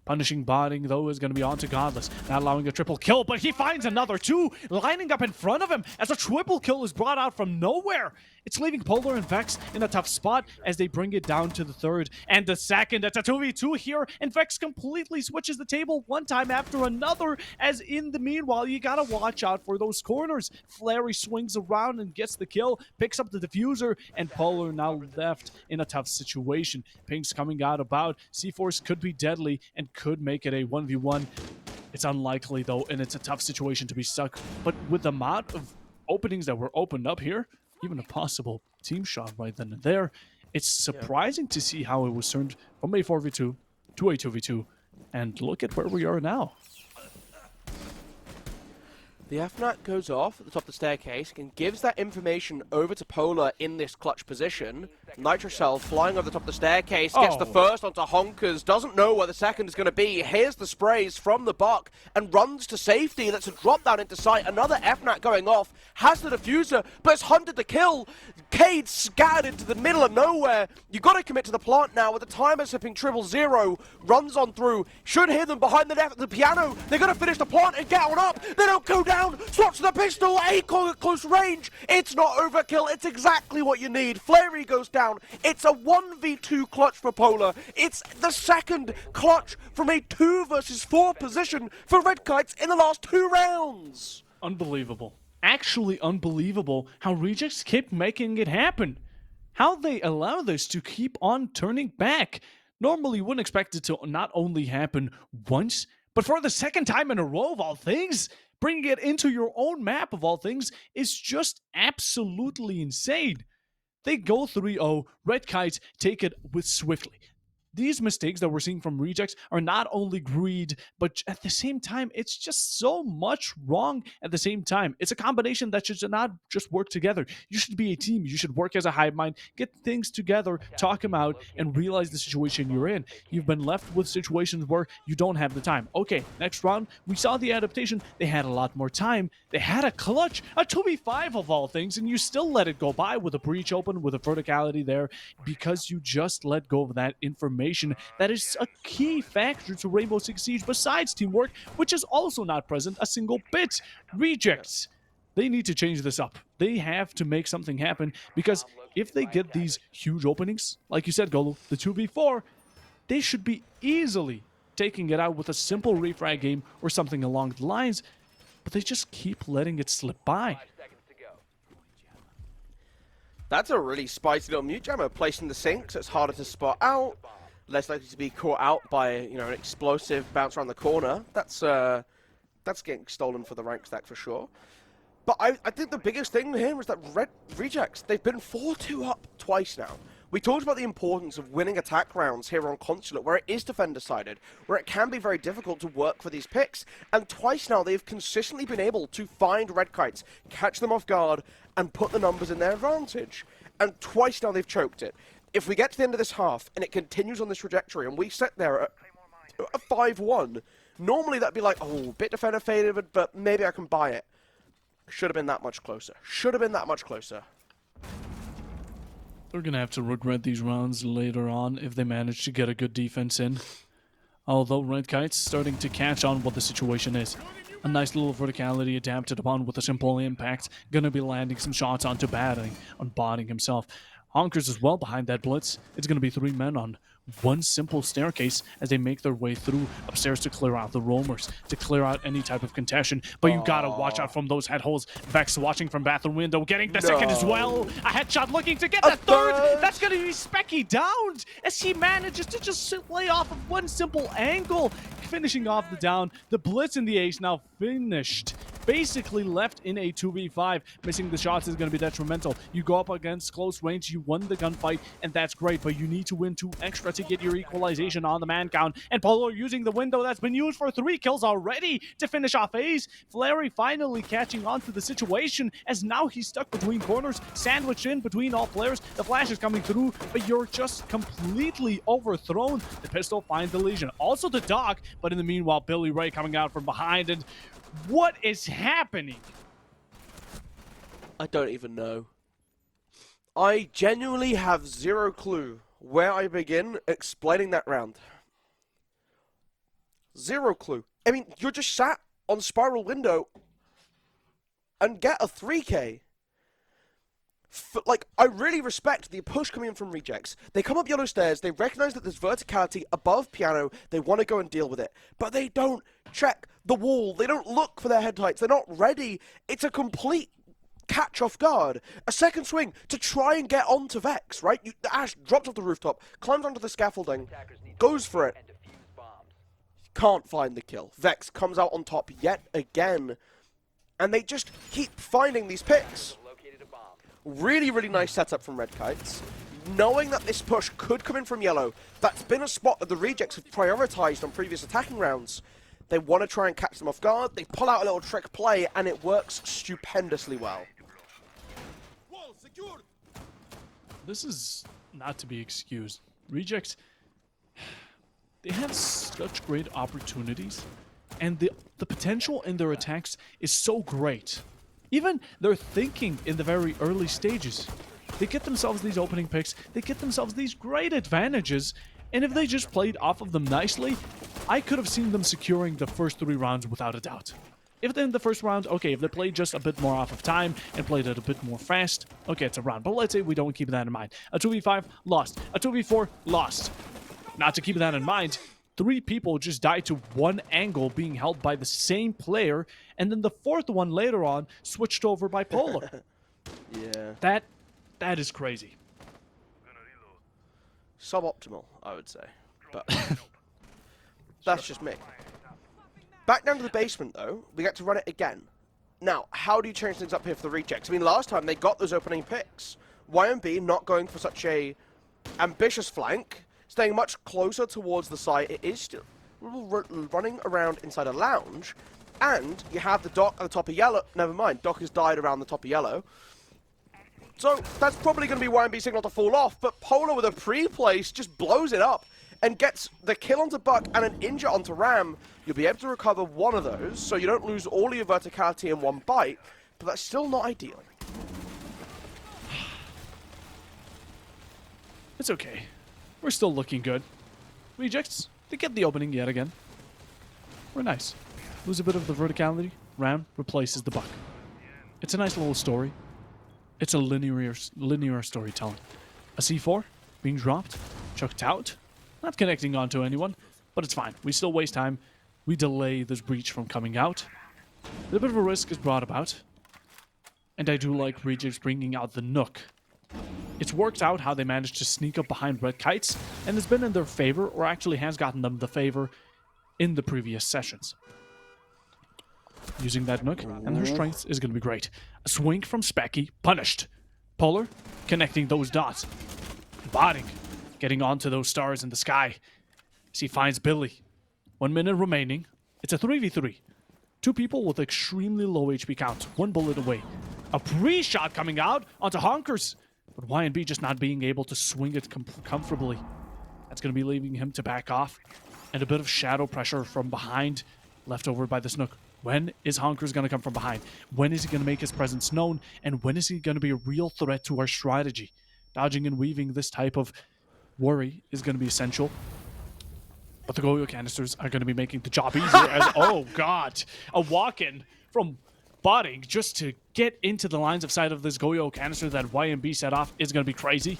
Punishing botting, though, is going to be on to Godless, not allowing a triple kill, but he finds another 2 lining up in front of him as a triple kill is brought out from nowhere. It's leaving Polar and Vex in a tough spot as they bring it down to the 3rd and the 2nd. It's a 2v2 here, and Vex completely switches the table one time after another, as in the meanwhile, you gotta watch out for those corners. Flary swings around and gets the kill, picks up the diffuser, and Polar now left in a tough situation. Pink's coming out about. C-Force could be deadly and could make it a 1v1. It's unlikely, though, and it's a tough situation to be stuck. But with the amount of openings that were opened up here, even a possible team shot right then and there, it's surprising to see how it was turned from a 4v2 to a 2v2. And look at where we are now. The FNAT goes off at the top of the staircase and gives that information over to Polar in this clutch position. Nitrocell flying over the top of the staircase, gets the first onto Honkers, doesn't know where the second is going to be, hears the sprays from the Buck, and runs to safety. That's a drop down into sight. Another FNAT going off, has the diffuser, but it's hunted the kill. Cade scattered into the middle of nowhere. You got to commit to the plant now with the timer sipping 000, runs on through, should hear them behind the piano. They're going to finish the plant and get on up. They don't go down. Swats the pistol, Acorn at close range. It's not overkill, it's exactly what you need. Flary goes down. It's a 1v2 clutch for Polar. It's the second clutch from a 2 versus 4 position for Red Kites in the last 2 rounds. Unbelievable. Actually unbelievable how Rejects keep making it happen. How they allow this to keep on turning back. Normally, you wouldn't expect it to not only happen once, but for the second time in a row of all things. Bringing it into your own map, of all things, is just absolutely insane. They go 3-0. Red Kites take it with swiftly. These mistakes that we're seeing from Rejects are not only greed, but at the same time, it's just so much wrong at the same time. It's a combination that should not just work together. You should be a team. You should work as a hive mind, get things together, talk them out, and realize the situation you're in. You've been left with situations where you don't have the time. Okay, next round, we saw the adaptation. They had a lot more time. They had a clutch, a 2v5 of all things, and you still let it go by with a breach open, with a verticality there, because you just let go of that information. That is a key factor to Rainbow Six Siege besides teamwork, which is also not present a single bit. Rejects, they need to change this up. They have to make something happen, because if they get these huge openings, like you said, Golu, the 2v4, they should be easily taking it out with a simple refrag game or something along the lines, but they just keep letting it slip by. That's a really spicy little mute jammer placed in the sink, so it's harder to spot out. Less likely to be caught out by, an explosive bounce around the corner. That's getting stolen for the rank stack for sure. But I think the biggest thing here is that Rejects, they've been 4-2 up twice now. We talked about the importance of winning attack rounds here on Consulate, where it is defender-sided, where it can be very difficult to work for these picks, and twice now they've consistently been able to find Red Kites, catch them off guard, and put the numbers in their advantage. And twice now they've choked it. If we get to the end of this half, and it continues on this trajectory, and we sit there at a 5-1, normally that'd be like, oh, bit defender faded, but maybe I can buy it. Should have been that much closer. Should have been that much closer. They're going to have to regret these rounds later on if they manage to get a good defense in. Although Red Kite's starting to catch on what the situation is. A nice little verticality adapted upon with a simple impact. Gonna be landing some shots onto botting himself. Honkers as well behind that blitz. It's gonna be 3 men on one simple staircase as they make their way through upstairs to clear out the roamers, to clear out any type of contention. But you gotta watch out from those head holes. Vex watching from bathroom window, getting the second as well. A headshot looking to get the third. That's gonna be Specky downed as he manages to just lay off of one simple angle. Finishing off the down. The blitz and the ace now finished. Basically left in a 2v5. Missing the shots is going to be detrimental. You go up against close range, you won the gunfight, and that's great, but you need to win 2 extra to get your equalization on the man count. And Polo using the window that's been used for 3 kills already to finish off Ace. Flary finally catching on to the situation as now he's stuck between corners, sandwiched in between all players. The flash is coming through, but you're just completely overthrown. The pistol finds the lesion. Also the dog, but in the meanwhile, Billy Ray coming out from behind, and what is happening? I don't even know. I genuinely have zero clue where I begin explaining that round. Zero clue. I mean, you're just sat on Spiral Window and get a 3K. I really respect the push coming in from Rejects. They come up yellow stairs, they recognize that there's verticality above piano, they want to go and deal with it. But they don't check the wall, they don't look for their head heights, they're not ready. It's a complete catch off guard. A second swing to try and get onto Vex, right? Ash drops off the rooftop, climbs onto the scaffolding, goes for it. Can't find the kill. Vex comes out on top yet again. And they just keep finding these picks. Really, really nice setup from Red Kites. Knowing that this push could come in from yellow, that's been a spot that the Rejects have prioritized on previous attacking rounds. They want to try and catch them off guard, they pull out a little trick play, and it works stupendously well. This is not to be excused. Rejects, they have such great opportunities, and the potential in their attacks is so great. Even their thinking in the very early stages. They get themselves these opening picks, they get themselves these great advantages, and if they just played off of them nicely, I could have seen them securing the first 3 rounds without a doubt. If in the first round, okay, if they played just a bit more off of time and played it a bit more fast, okay, it's a round. But let's say we don't keep that in mind. A 2v5, lost. A 2v4, lost. Not to keep that in mind, 3 people just died to one angle being held by the same player, and then the 4th one later on switched over by Polar. Yeah. That is crazy. Suboptimal, I would say. But that's just me. Back down to the basement, though. We get to run it again. Now, how do you change things up here for the rejects? I mean, last time they got those opening picks. YMB not going for such a ambitious flank, staying much closer towards the site. It is still running around inside a lounge, and you have the Doc at the top of yellow. Never mind, Doc has died around the top of yellow. So that's probably going to be YMB signal to fall off, but Polar with a pre-place just blows it up and gets the kill onto Buck and an injure onto Ram. You'll be able to recover one of those, so you don't lose all of your verticality in one bite, but that's still not ideal. It's okay. We're still looking good. Rejects, they get the opening yet again. We're nice. Lose a bit of the verticality. Ram replaces the Buck. It's a nice little story. It's a linear storytelling. A C4 being dropped, chucked out, not connecting onto anyone, but it's fine. We still waste time. We delay this breach from coming out. A bit of a risk is brought about. And I do like Rejects bringing out the Nook. It's worked out how they managed to sneak up behind Red Kites, and it's been in their favor, or actually has gotten them the favor in the previous sessions. Using that Nook, and their strength is going to be great. A swing from Specky, punished. Polar, connecting those dots. Botting, getting onto those stars in the sky. As he finds Billy. 1 minute remaining. It's a 3v3. Two people with extremely low HP counts. One bullet away. A pre-shot coming out onto Honkers. But YNB just not being able to swing it comfortably. That's going to be leaving him to back off. And a bit of shadow pressure from behind, left over by the Snook. When is Honkers going to come from behind? When is he going to make his presence known? And when is he going to be a real threat to our strategy? Dodging and weaving this type of worry is going to be essential. But the Goyo canisters are going to be making the job easier as, oh god, a walk-in from Botting just to get into the lines of sight of this Goyo canister that YMB set off is going to be crazy.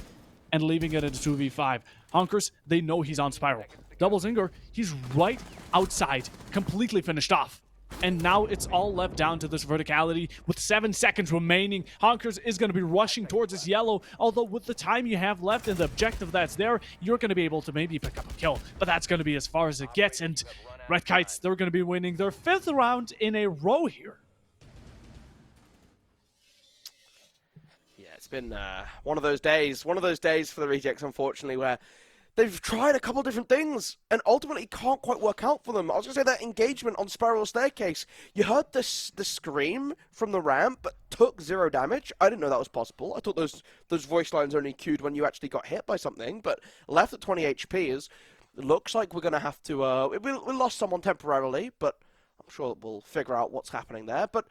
And leaving it at a 2v5. Honkers, they know he's on Spiral. Double Zinger, he's right outside, completely finished off. And now it's all left down to this verticality with 7 seconds remaining. Honkers is going to be rushing towards his yellow, although with the time you have left and the objective that's there, you're going to be able to maybe pick up a kill. But that's going to be as far as it gets, and Red Kites, they're going to be winning their 5th round in a row here. Yeah, it's been one of those days for the Rejects, unfortunately, where they've tried a couple different things and ultimately can't quite work out for them. I was going to say that engagement on Spiral Staircase, you heard the scream from the ramp, but took 0 damage. I didn't know that was possible. I thought those voice lines only queued when you actually got hit by something, but left at 20 HP is, looks like we're going to have to, we lost someone temporarily, but I'm sure we'll figure out what's happening there. But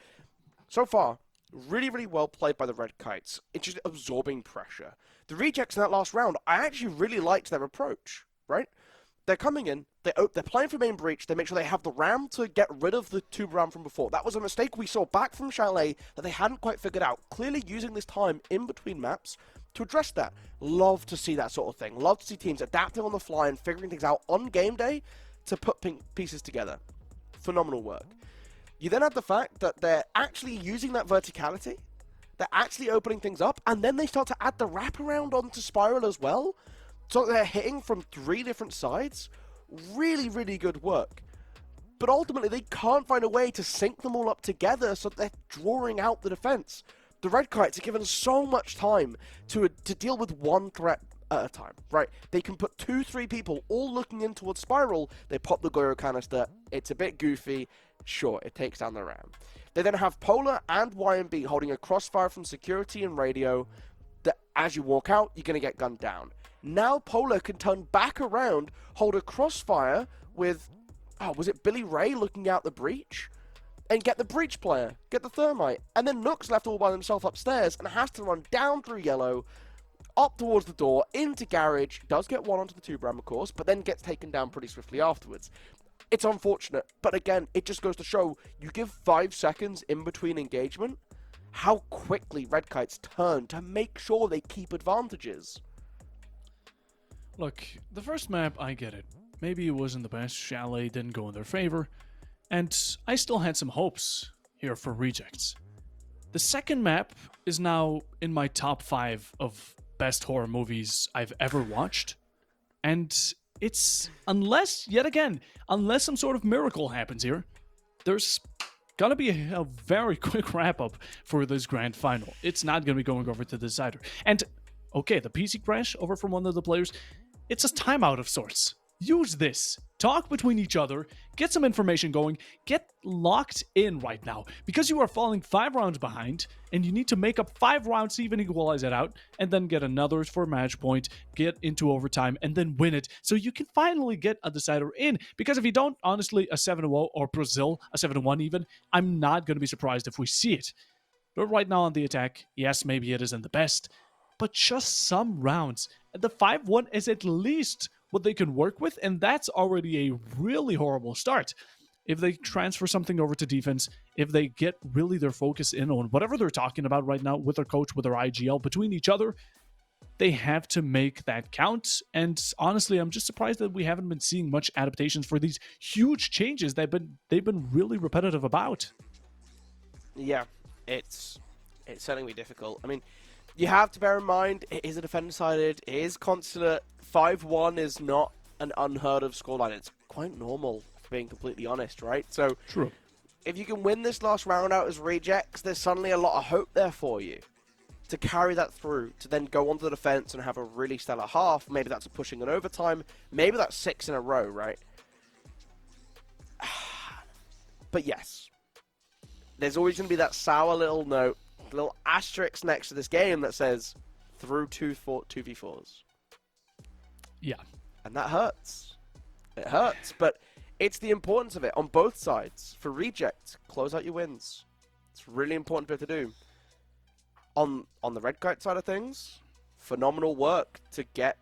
so far, really, really well played by the Red Kites. It's just absorbing pressure. The Rejects in that last round, I actually really liked their approach, right? They're coming in, they're playing for main breach, they make sure they have the ram to get rid of the tube ram from before. That was a mistake we saw back from Chalet that they hadn't quite figured out. Clearly using this time in between maps to address that. Love to see that sort of thing. Love to see teams adapting on the fly and figuring things out on game day to put pieces together. Phenomenal work. You then have the fact that they're actually using that verticality. They're actually opening things up, and then they start to add the wraparound onto Spiral as well. So they're hitting from 3 different sides. Really, really good work. But ultimately, they can't find a way to sync them all up together so that they're drawing out the defense. The Red Kites are given so much time to deal with one threat at a time, right? They can put 2-3 people all looking in towards Spiral. They pop the Goyo canister. It's a bit goofy. Sure, it takes down the ram. They then have Polar and YMB holding a crossfire from security and radio that as you walk out, you're going to get gunned down. Now Polar can turn back around, hold a crossfire with, was it Billy Ray looking out the breach? And get the breach player, get the thermite. And then Nook's left all by himself upstairs and has to run down through yellow, up towards the door, into garage, does get one onto the tube ram of course, but then gets taken down pretty swiftly afterwards. It's unfortunate, but again, it just goes to show, you give 5 seconds in between engagement, how quickly Red Kites turn to make sure they keep advantages. Look, the first map, I get it. Maybe it wasn't the best, Chalet didn't go in their favor, and I still had some hopes here for Rejects. The second map is now in my top 5 of best horror movies I've ever watched, and it's, unless some sort of miracle happens here, there's gonna be a very quick wrap up for this grand final. It's not gonna be going over to the decider. And okay, the PC crash over from one of the players, it's a timeout of sorts. Use this. Talk between each other, get some information going, get locked in right now, because you are falling 5 rounds behind, and you need to make up 5 rounds to even equalize it out, and then get another for match point, get into overtime, and then win it, so you can finally get a decider in. Because if you don't, honestly, a 7-0 or Brazil, a 7-1 even, I'm not going to be surprised if we see it. But right now on the attack, yes, maybe it isn't the best, but just some rounds. And the 5-1 is at least what they can work with, and that's already a really horrible start. If they transfer something over to defense, if they get really their focus in on whatever they're talking about right now with their coach, with their IGL, between each other, they have to make that count. And honestly, I'm just surprised that we haven't been seeing much adaptations for these huge changes that they've been really repetitive about. Yeah, it's certainly difficult. I mean, you have to bear in mind, it is a defender-sided, it is consulate. 5-1 is not an unheard of scoreline. It's quite normal, for being completely honest, right? So, True. If you can win this last round out as rejects, there's suddenly a lot of hope there for you to carry that through, to then go onto the defense and have a really stellar half. Maybe that's a pushing an overtime. Maybe that's 6 in a row, right? But yes, there's always going to be that sour little note, little asterisk next to this game that says through 2v4s. Yeah. And that hurts. It hurts, but it's the importance of it on both sides. For reject, close out your wins. It's really important bit to do. On the red kite side of things, phenomenal work to get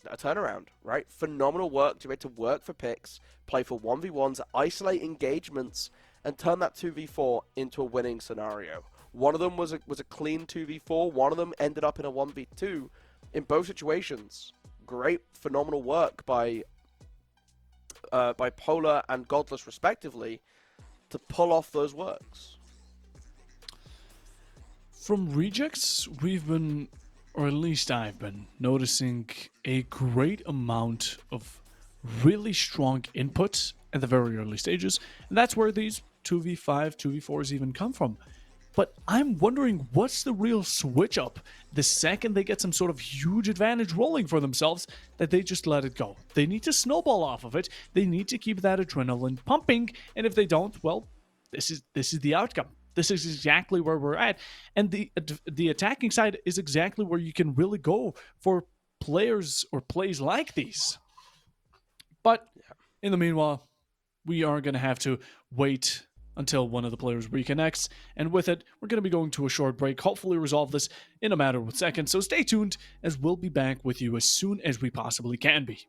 a turnaround, right? Phenomenal work to be able to work for picks, play for 1v1s, isolate engagements, and turn that 2v4 into a winning scenario. One of them was a clean 2v4. One of them ended up in a 1v2. In both situations, great, phenomenal work by Polar and Godless, respectively, to pull off those works. From rejects, we've been, or at least I've been, noticing a great amount of really strong input at the very early stages, and that's where these 2v5, 2v4s even come from. But I'm wondering, what's the real switch up the second they get some sort of huge advantage rolling for themselves, that they just let it go? They need to snowball off of it. They need to keep that adrenaline pumping. And if they don't, well, this is the outcome. This is exactly where we're at. And the attacking side is exactly where you can really go for players or plays like these. But in the meanwhile, we are going to have to wait until one of the players reconnects, and with it, we're going to be going to a short break, hopefully resolve this in a matter of seconds, so stay tuned, as we'll be back with you as soon as we possibly can be.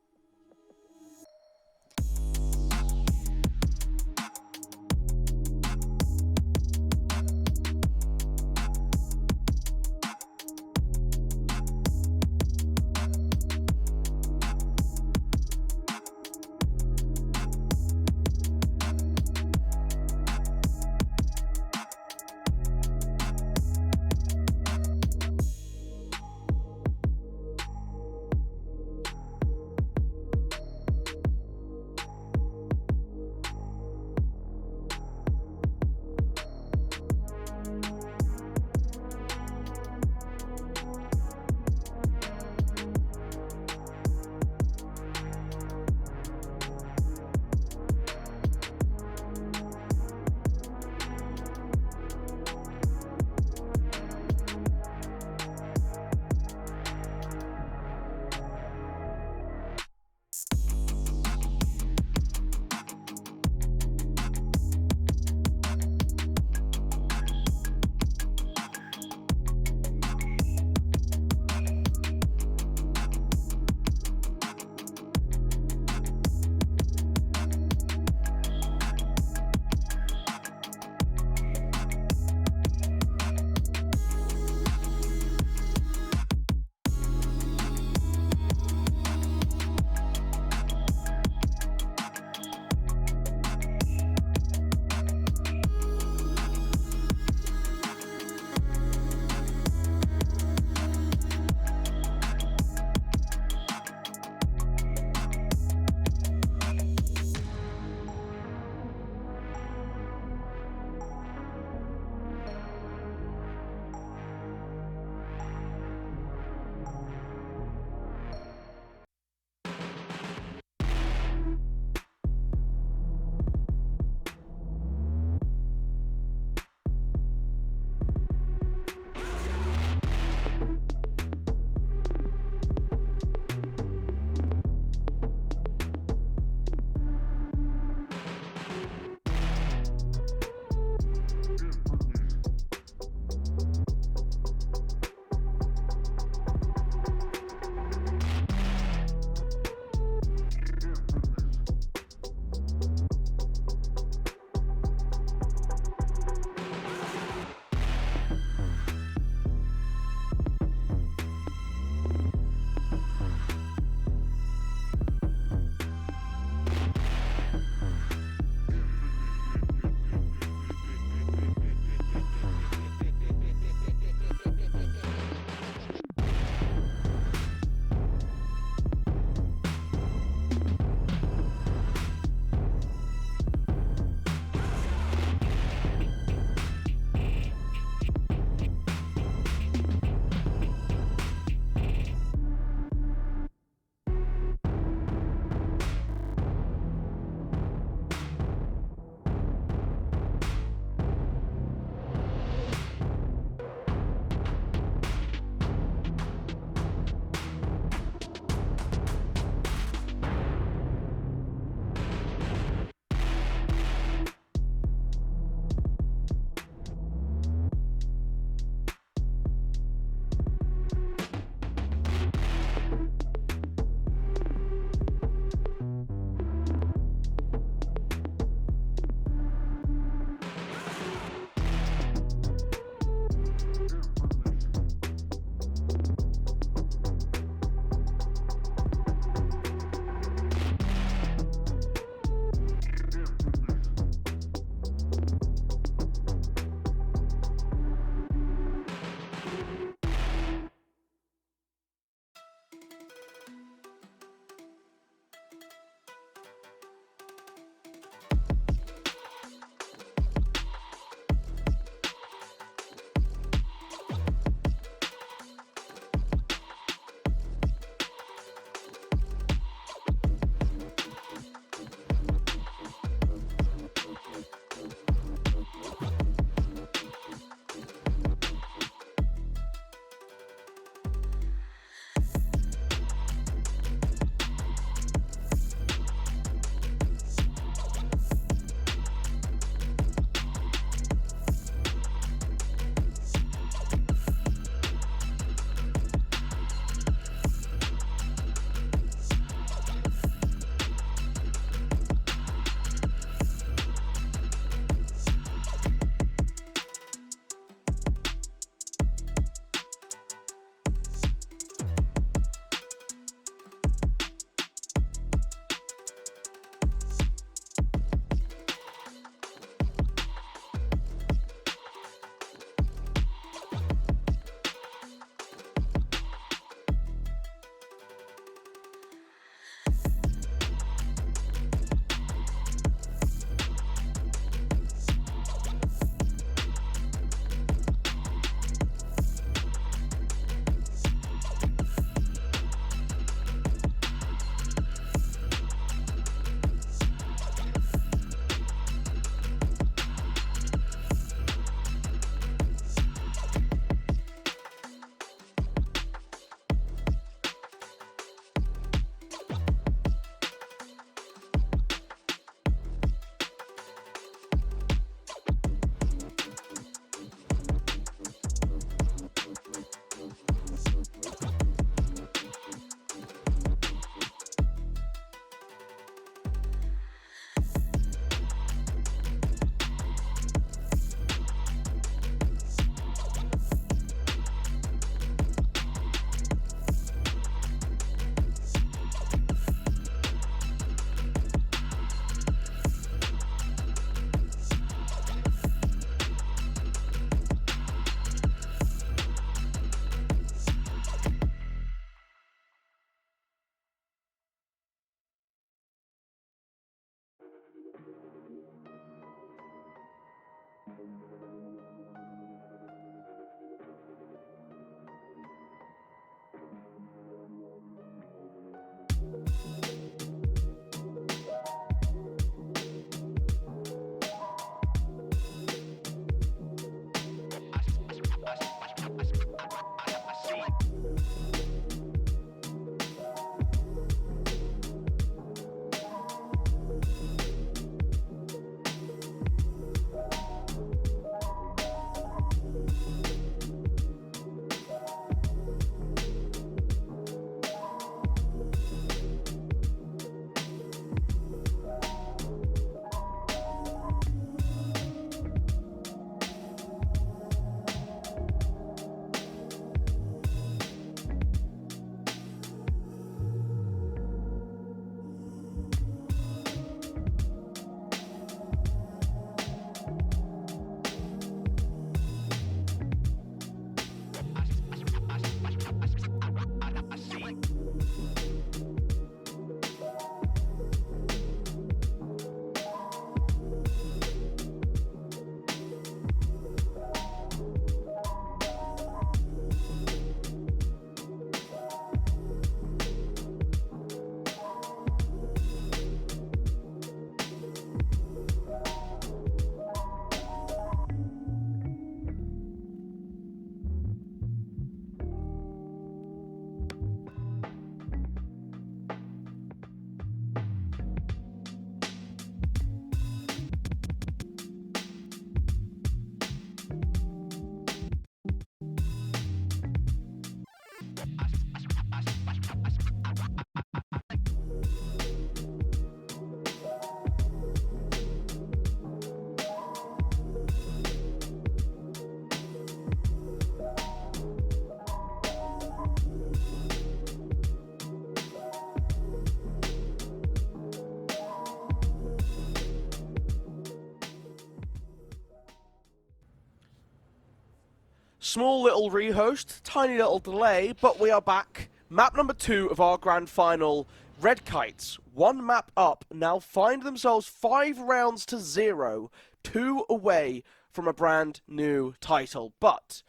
Small little rehost, tiny little delay, but we are back. Map number 2 of our grand final. Red Kites, one map up, now find themselves 5 rounds to 0, 2 away from a brand new title. But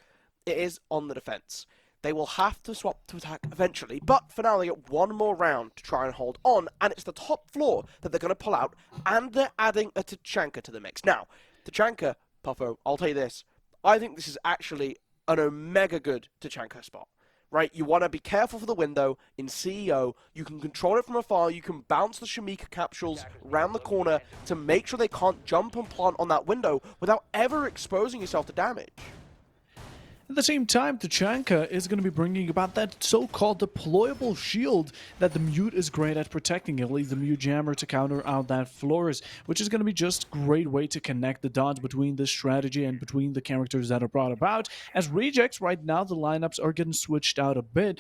it is on the defense. They will have to swap to attack eventually, but for now they get one more round to try and hold on, and it's the top floor that they're going to pull out, and they're adding a Tachanka to the mix. Now, Tachanka, Puffo, I'll tell you this, I think this is actually an omega good Tachanka spot, right? You want to be careful for the window. In CEO, you can control it from afar, you can bounce the Shamika capsules round the corner to make sure they can't jump and plant on that window without ever exposing yourself to damage. At the same time, Tachanka is going to be bringing about that so-called deployable shield that the Mute is great at protecting. It leaves the Mute Jammer to counter out that Flores, which is going to be just a great way to connect the dots between this strategy and between the characters that are brought about. As rejects, right now the lineups are getting switched out a bit,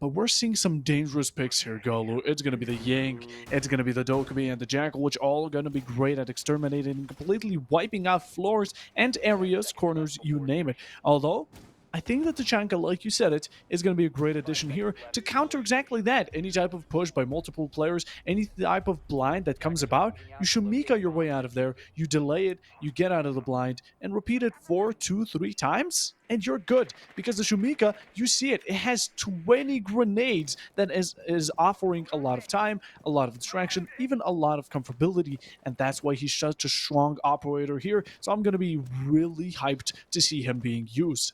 but we're seeing some dangerous picks here, Golu. It's going to be the Yank, it's going to be the Dokkaebi, and the Jackal, which all are going to be great at exterminating and completely wiping out floors and areas, corners, you name it. Although, I think that Tachanka, like you said it, is going to be a great addition here to counter exactly that. Any type of push by multiple players, any type of blind that comes about, you Shamika your way out of there, you delay it, you get out of the blind, and repeat it 4, 2, 3 times, and you're good. Because the Shamika, you see it, it has 20 grenades that is offering a lot of time, a lot of distraction, even a lot of comfortability, and that's why he's such a strong operator here. So I'm going to be really hyped to see him being used.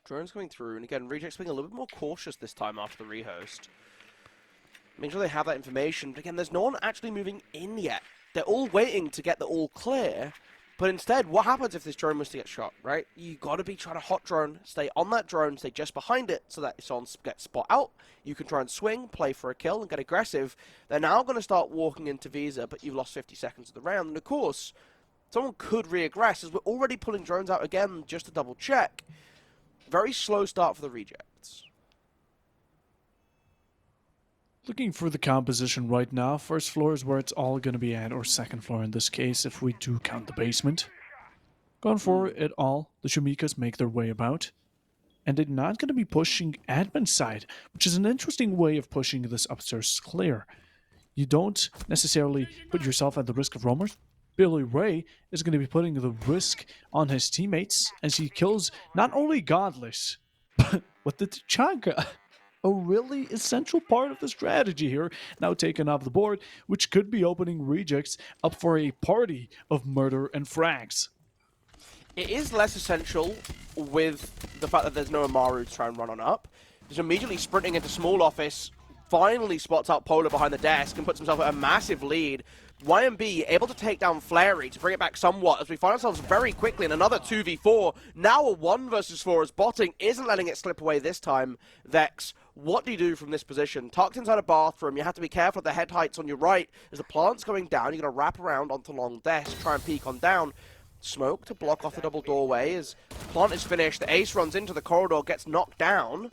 Drones coming through, and again, Rejects being a little bit more cautious this time after the rehost. Make sure they have that information, but again, there's no one actually moving in yet. They're all waiting to get the all clear, but instead, what happens if this drone was to get shot, right? You gotta be trying to hot drone, stay on that drone, stay just behind it, so that if someone gets spot out, you can try and swing, play for a kill, and get aggressive. They're now gonna start walking into Visa, but you've lost 50 seconds of the round, and of course, someone could re-aggress, as we're already pulling drones out again, just to double check. Very slow start for the rejects. Looking for the composition right now. First floor is where it's all going to be at, or second floor in this case, if we do count the basement. Going for it all, the Shamikas make their way about. And they're not going to be pushing admin side, which is an interesting way of pushing this upstairs clear. you don't necessarily put yourself at the risk of roamers. Billy Ray is going to be putting the risk on his teammates as he kills not only Godless, but the T'Chaka. A really essential part of the strategy here, now taken off the board, which could be opening Rejects up for a party of murder and frags. It is less essential with the fact that there's no Amaru to try and run on up. He's immediately sprinting into small office, finally spots out Polar behind the desk and puts himself at a massive lead. YMB able to take down Flary to bring it back somewhat as we find ourselves very quickly in another 2v4. Now a 1 versus 4 as Botting isn't letting it slip away this time. Vex, what do you do from this position? Tucked inside a bathroom, you have to be careful of the head heights on your right. As the plant's going down, you're going to wrap around onto long desk, try and peek on down. Smoke to block off the double doorway as plant is finished. The ace runs into the corridor, gets knocked down.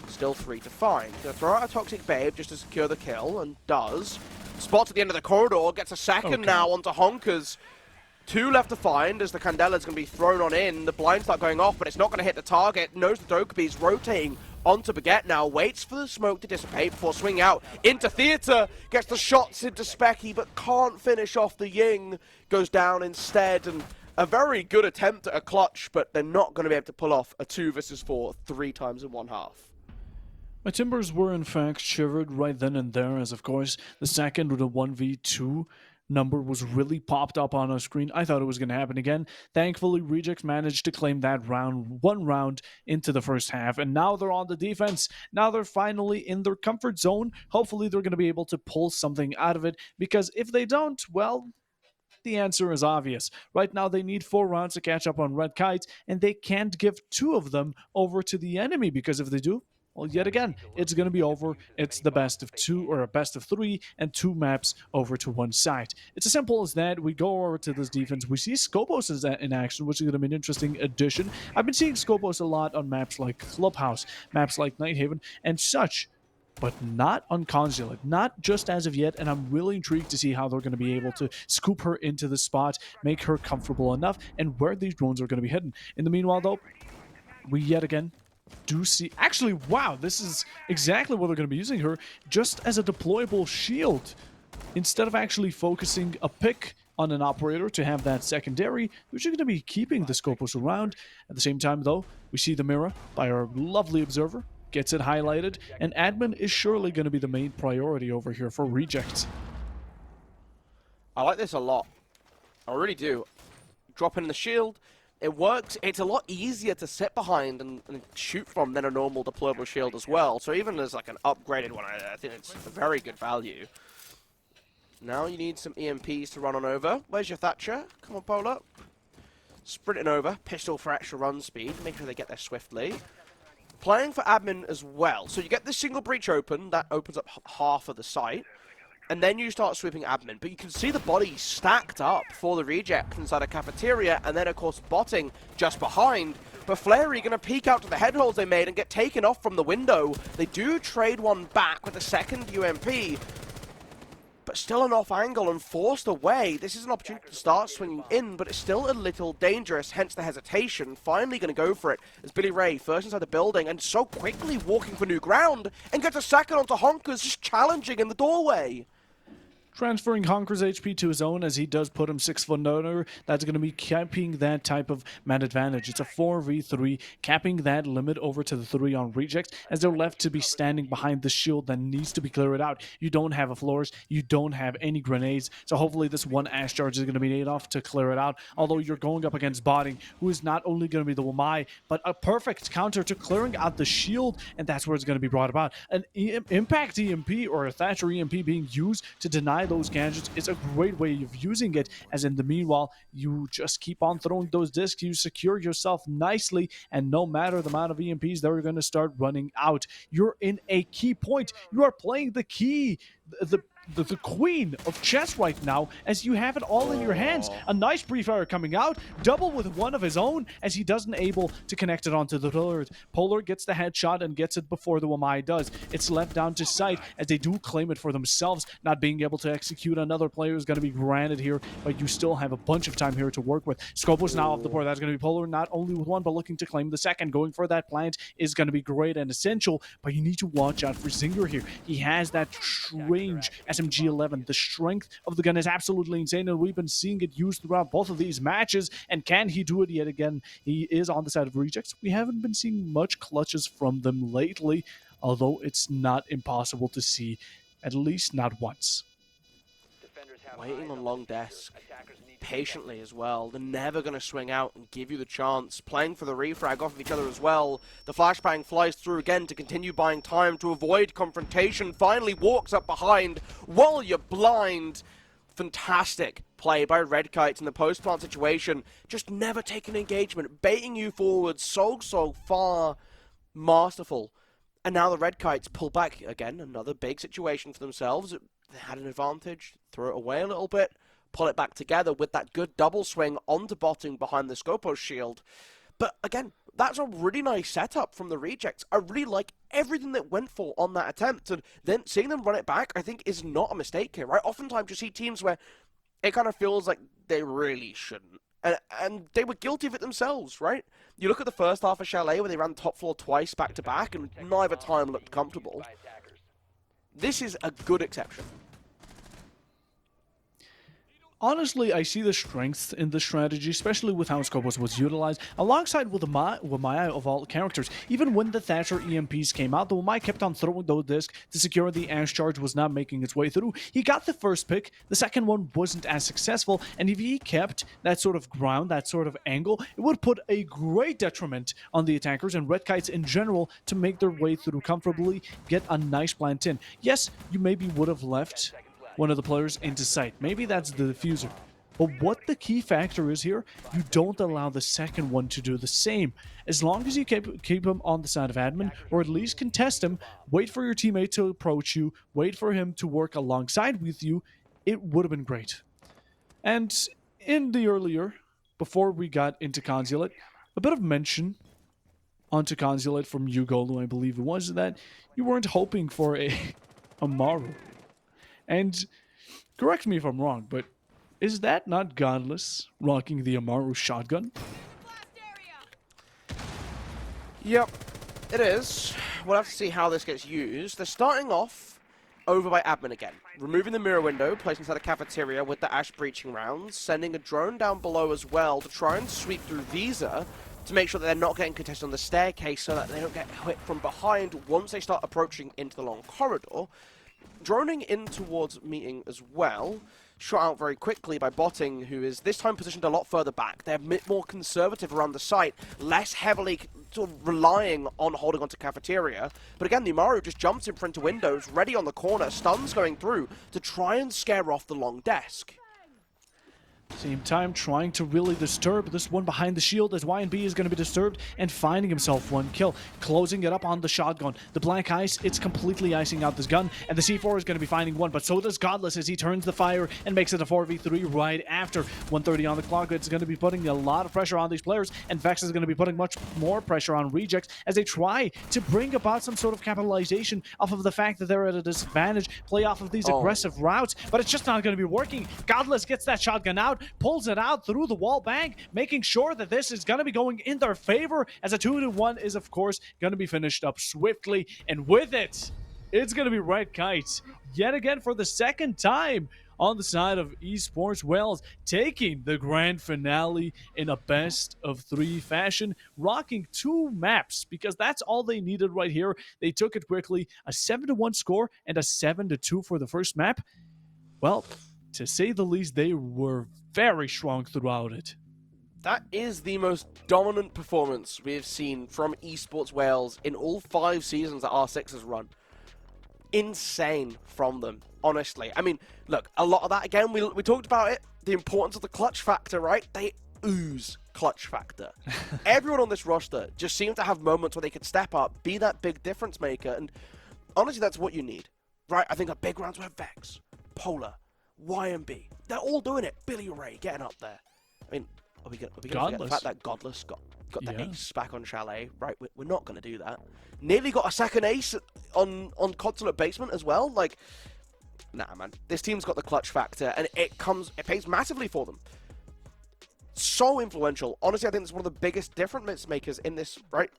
Still 3 to find. Gonna throw out a Toxic Babe just to secure the kill, and does. Spots at the end of the corridor, gets a second now onto Honkers. 2 left to find as the Candela's going to be thrown on in. The blinds start going off, but it's not going to hit the target. Knows the Dokube's rotating onto Baguette now. Waits for the smoke to dissipate before swinging out into Theatre. Gets the shots into Specky, but can't finish off the Ying. Goes down instead, and a very good attempt at a clutch, but they're not going to be able to pull off a 2 versus 4 3 times in one half. My Timbers were in fact shivered right then and there, as of course the second with a 1v2 number was really popped up on our screen. I thought it was going to happen again. Thankfully, Rejects managed to claim that one round into the first half, and now they're on the defense. Now they're finally in their comfort zone. Hopefully they're going to be able to pull something out of it, because if they don't, well, the answer is obvious. Right now, they need 4 rounds to catch up on Red Kites, and they can't give 2 of them over to the enemy, because if they do, well, yet again, it's going to be over. It's the best of 2 or a best of 3 and 2 maps over to one side. It's as simple as that. We go over to this defense. We see Skopos is in action, which is going to be an interesting addition. I've been seeing Skopos a lot on maps like Clubhouse, maps like Nighthaven, and such, but not on Consulate, not just as of yet, and I'm really intrigued to see how they're going to be able to scoop her into the spot, make her comfortable enough, and where these drones are going to be hidden. In the meanwhile, though, we yet again do see... Actually, wow, this is exactly what they're going to be using her, just as a deployable shield. Instead of actually focusing a pick on an operator to have that secondary, we're just going to be keeping the Scopus around. At the same time, though, we see the mirror by our lovely observer, gets it highlighted, and admin is surely going to be the main priority over here for Rejects. I like this a lot. I really do. Dropping the shield, it works. It's a lot easier to sit behind and shoot from than a normal deployable shield as well. So even as like an upgraded one, I think it's a very good value. Now you need some EMPs to run on over. Where's your Thatcher? Come on, Polar. Sprinting over. Pistol for extra run speed. Make sure they get there swiftly. Playing for admin as well. So you get this single breach open. That opens up half of the site. And then you start sweeping admin. But you can see the body stacked up for the reject inside a cafeteria. And then, of course, Botting just behind. But Flary going to peek out to the head holes they made and get taken off from the window. They do trade one back with the second UMP. But still an off angle and forced away. This is an opportunity to start swinging in, but it's still a little dangerous, hence the hesitation. Finally going to go for it as Billy Ray first inside the building and so quickly walking for new ground and gets a second onto Honkers, just challenging in the doorway. Transferring Honker's HP to his own as he does put him 6 foot under. That's going to be capping that type of man advantage. It's a 4v3, capping that limit over to the 3 on rejects as they're left to be standing behind the shield that needs to be cleared out. You don't have a floors, you don't have any grenades, so hopefully this one ash charge is going to be enough to clear it out. Although you're going up against Botting, who is not only going to be the Wamai, but a perfect counter to clearing out the shield, and that's where it's going to be brought about. An impact EMP or a Thatcher EMP being used to deny those gadgets is a great way of using it, as in the meanwhile you just keep on throwing those discs, you secure yourself nicely, and no matter the amount of EMPs they're going to start running out. You're in a key point, you are playing the key, the queen of chess right now, as you have it all in your hands. A nice pre-fire coming out, double with one of his own, as he doesn't able to connect it onto the third. Polar gets the headshot and gets it before the Wamai does. It's left down to sight as they do claim it for themselves. Not being able to execute another player is going to be granted here, but you still have a bunch of time here to work with. Scopus now off the board. That's going to be Polar, not only with one, but looking to claim the second. Going for that plant is going to be great and essential, but you need to watch out for Zinger here. He has that range SMG-11. The strength of the gun is absolutely insane, and we've been seeing it used throughout both of these matches. And can he do it yet again? He is on the side of rejects. We haven't been seeing much clutches from them lately, although it's not impossible to see, at least not once. Waiting on long desk, patiently as well. They're never going to swing out and give you the chance. Playing for the refrag off of each other as well. The flashbang flies through again to continue buying time to avoid confrontation. Finally walks up behind while you're blind. Fantastic play by Red Kites in the post-plant situation. Just never taking engagement, baiting you forward so far. Masterful. And now the Red Kites pull back again. Another big situation for themselves. They had an advantage, throw it away a little bit, pull it back together with that good double swing onto botting behind the Scopos shield. But again, that's a really nice setup from the rejects. I really like everything that went for on that attempt, and then seeing them run it back, I think, is not a mistake here, right? Oftentimes you see teams where it kind of feels like they really shouldn't. And they were guilty of it themselves, right? You look at the first half of Chalet where they ran top floor twice back-to-back, and neither time looked comfortable. This is a good exception. Honestly, I see the strength in the strategy, especially with how Scopos was utilized, alongside with the Wamaya of all characters. Even when the Thatcher EMPs came out, the Wamaya kept on throwing those discs to secure the Ash charge was not making its way through. He got the first pick, the second one wasn't as successful, and if he kept that sort of ground, that sort of angle, it would put a great detriment on the attackers and Red Kites in general to make their way through comfortably, get a nice plant in. Yes, you maybe would have left one of the players into sight. Maybe that's the diffuser. But what the key factor is here, you don't allow the second one to do the same. As long as you keep him on the side of admin, or at least contest him, wait for your teammate to approach you, wait for him to work alongside with you, it would have been great. And in the earlier, before we got into Consulate, a bit of mention onto Consulate from you, Golu, I believe it was, that you weren't hoping for a Maru. And correct me if I'm wrong, but is that not Godless rocking the Amaru shotgun? Yep, it is. We'll have to see how this gets used. They're starting off over by admin again, removing the mirror window, placed inside the cafeteria with the Ash breaching rounds, sending a drone down below as well to try and sweep through Visa to make sure that they're not getting contested on the staircase so that they don't get hit from behind once they start approaching into the long corridor. Droning in towards meeting as well, shot out very quickly by Botting, who is this time positioned a lot further back. They're a bit more conservative around the site, less heavily sort of relying on holding onto cafeteria. But again, the Amaru just jumps in front of windows, ready on the corner, stuns going through to try and scare off the long desk. Same time, trying to really disturb this one behind the shield as YNB is going to be disturbed and finding himself one kill. Closing it up on the shotgun. The Black Ice, it's completely icing out this gun, and the C4 is going to be finding one, but so does Godless as he turns the fire and makes it a 4v3 right after. 1:30 on the clock. It's going to be putting a lot of pressure on these players, and Vex is going to be putting much more pressure on Rejects as they try to bring about some sort of capitalization off of the fact that they're at a disadvantage, play off of these aggressive routes, but it's just not going to be working. Godless gets that shotgun out, pulls it out through the wall bang, making sure that this is going to be going in their favor as a 2-1 is, of course, going to be finished up swiftly. And with it, it's going to be Red Kites yet again for the second time on the side of Esports Wales, taking the grand finale in a best-of-3 fashion, rocking 2 maps, because that's all they needed right here. They took it quickly, a 7-1 score and a 7-2 for the first map. Well, to say the least, they were very strong throughout it. That is the most dominant performance we have seen from Esports Wales in all 5 seasons that R6 has run. Insane from them, honestly. I mean, look, a lot of that, again, we talked about it, the importance of the clutch factor, right? They ooze clutch factor. Everyone on this roster just seemed to have moments where they could step up, be that big difference maker, and honestly, that's what you need, right? I think a big rounds with Vex, Polar, YMB, they're all doing it. Billy Ray getting up there. I mean, are we gonna forget the fact that Godless got the ace back on Chalet? Right, we're not gonna do that. Nearly got a second ace on Consulate Basement as well. Like, nah, man, this team's got the clutch factor, and it pays massively for them. So influential. Honestly, I think it's one of the biggest difference makers in this. Right,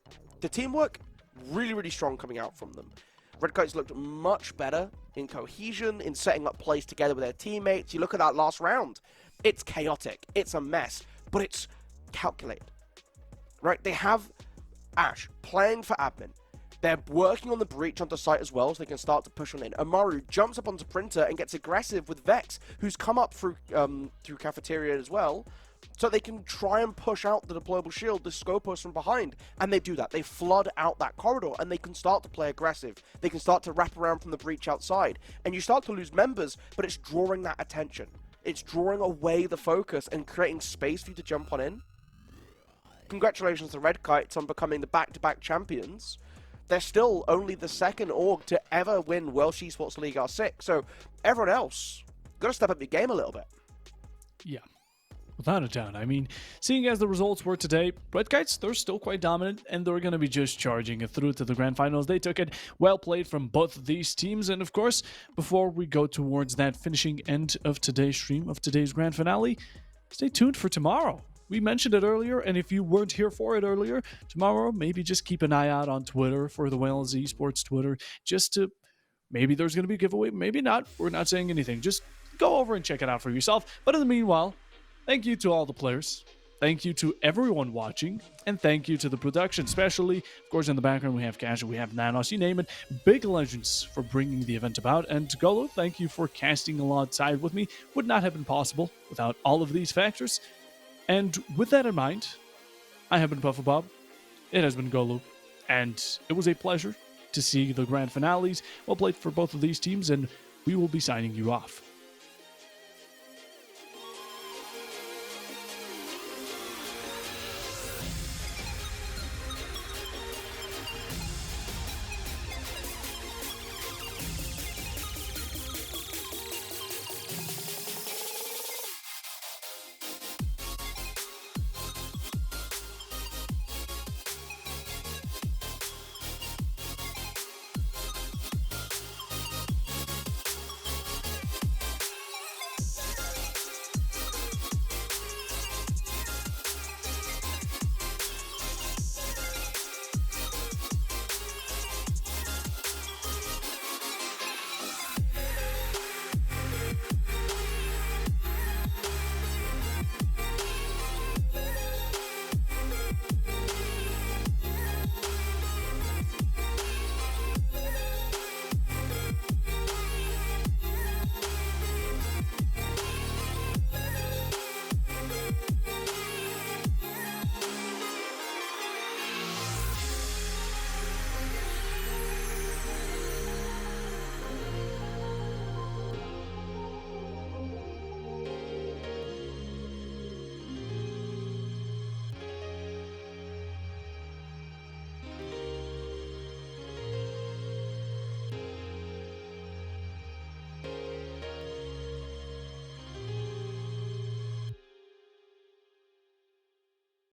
the teamwork really, really strong coming out from them. Red Kite's looked much better in cohesion, in setting up plays together with their teammates. You look at that last round. It's chaotic. It's a mess. But it's calculated. Right? They have Ash playing for admin. They're working on the breach onto site as well, so they can start to push on in. Amaru jumps up onto Printer and gets aggressive with Vex, who's come up through Cafeteria as well, so they can try and push out the deployable shield, the Scopus from behind. And they do that. They flood out that corridor, and they can start to play aggressive. They can start to wrap around from the breach outside. And you start to lose members, but it's drawing that attention. It's drawing away the focus and creating space for you to jump on in. Congratulations to Red Kites on becoming the back-to-back champions. They're still only the second org to ever win Welsh Esports League R6, so everyone else, got to step up your game a little bit. Yeah, without a doubt. I mean, seeing as the results were today, Red Kites, they're still quite dominant, and they're going to be just charging it through to the grand finals. They took it. Well played from both of these teams, and of course, before we go towards that finishing end of today's stream, of today's grand finale, stay tuned for tomorrow. We mentioned it earlier, and if you weren't here for it earlier, tomorrow, maybe just keep an eye out on Twitter for the Wales Esports Twitter, just to, maybe there's going to be a giveaway, maybe not. We're not saying anything. Just go over and check it out for yourself. But in the meanwhile, thank you to all the players. Thank you to everyone watching, and thank you to the production, especially, of course, in the background, we have Cash, we have Nanos, you name it. Big legends for bringing the event about. And Golu, thank you for casting alongside with me. Would not have been possible without all of these factors. And with that in mind, I have been PuffoBob, it has been Golu, and it was a pleasure to see the grand finales. Well played for both of these teams, and we will be signing you off.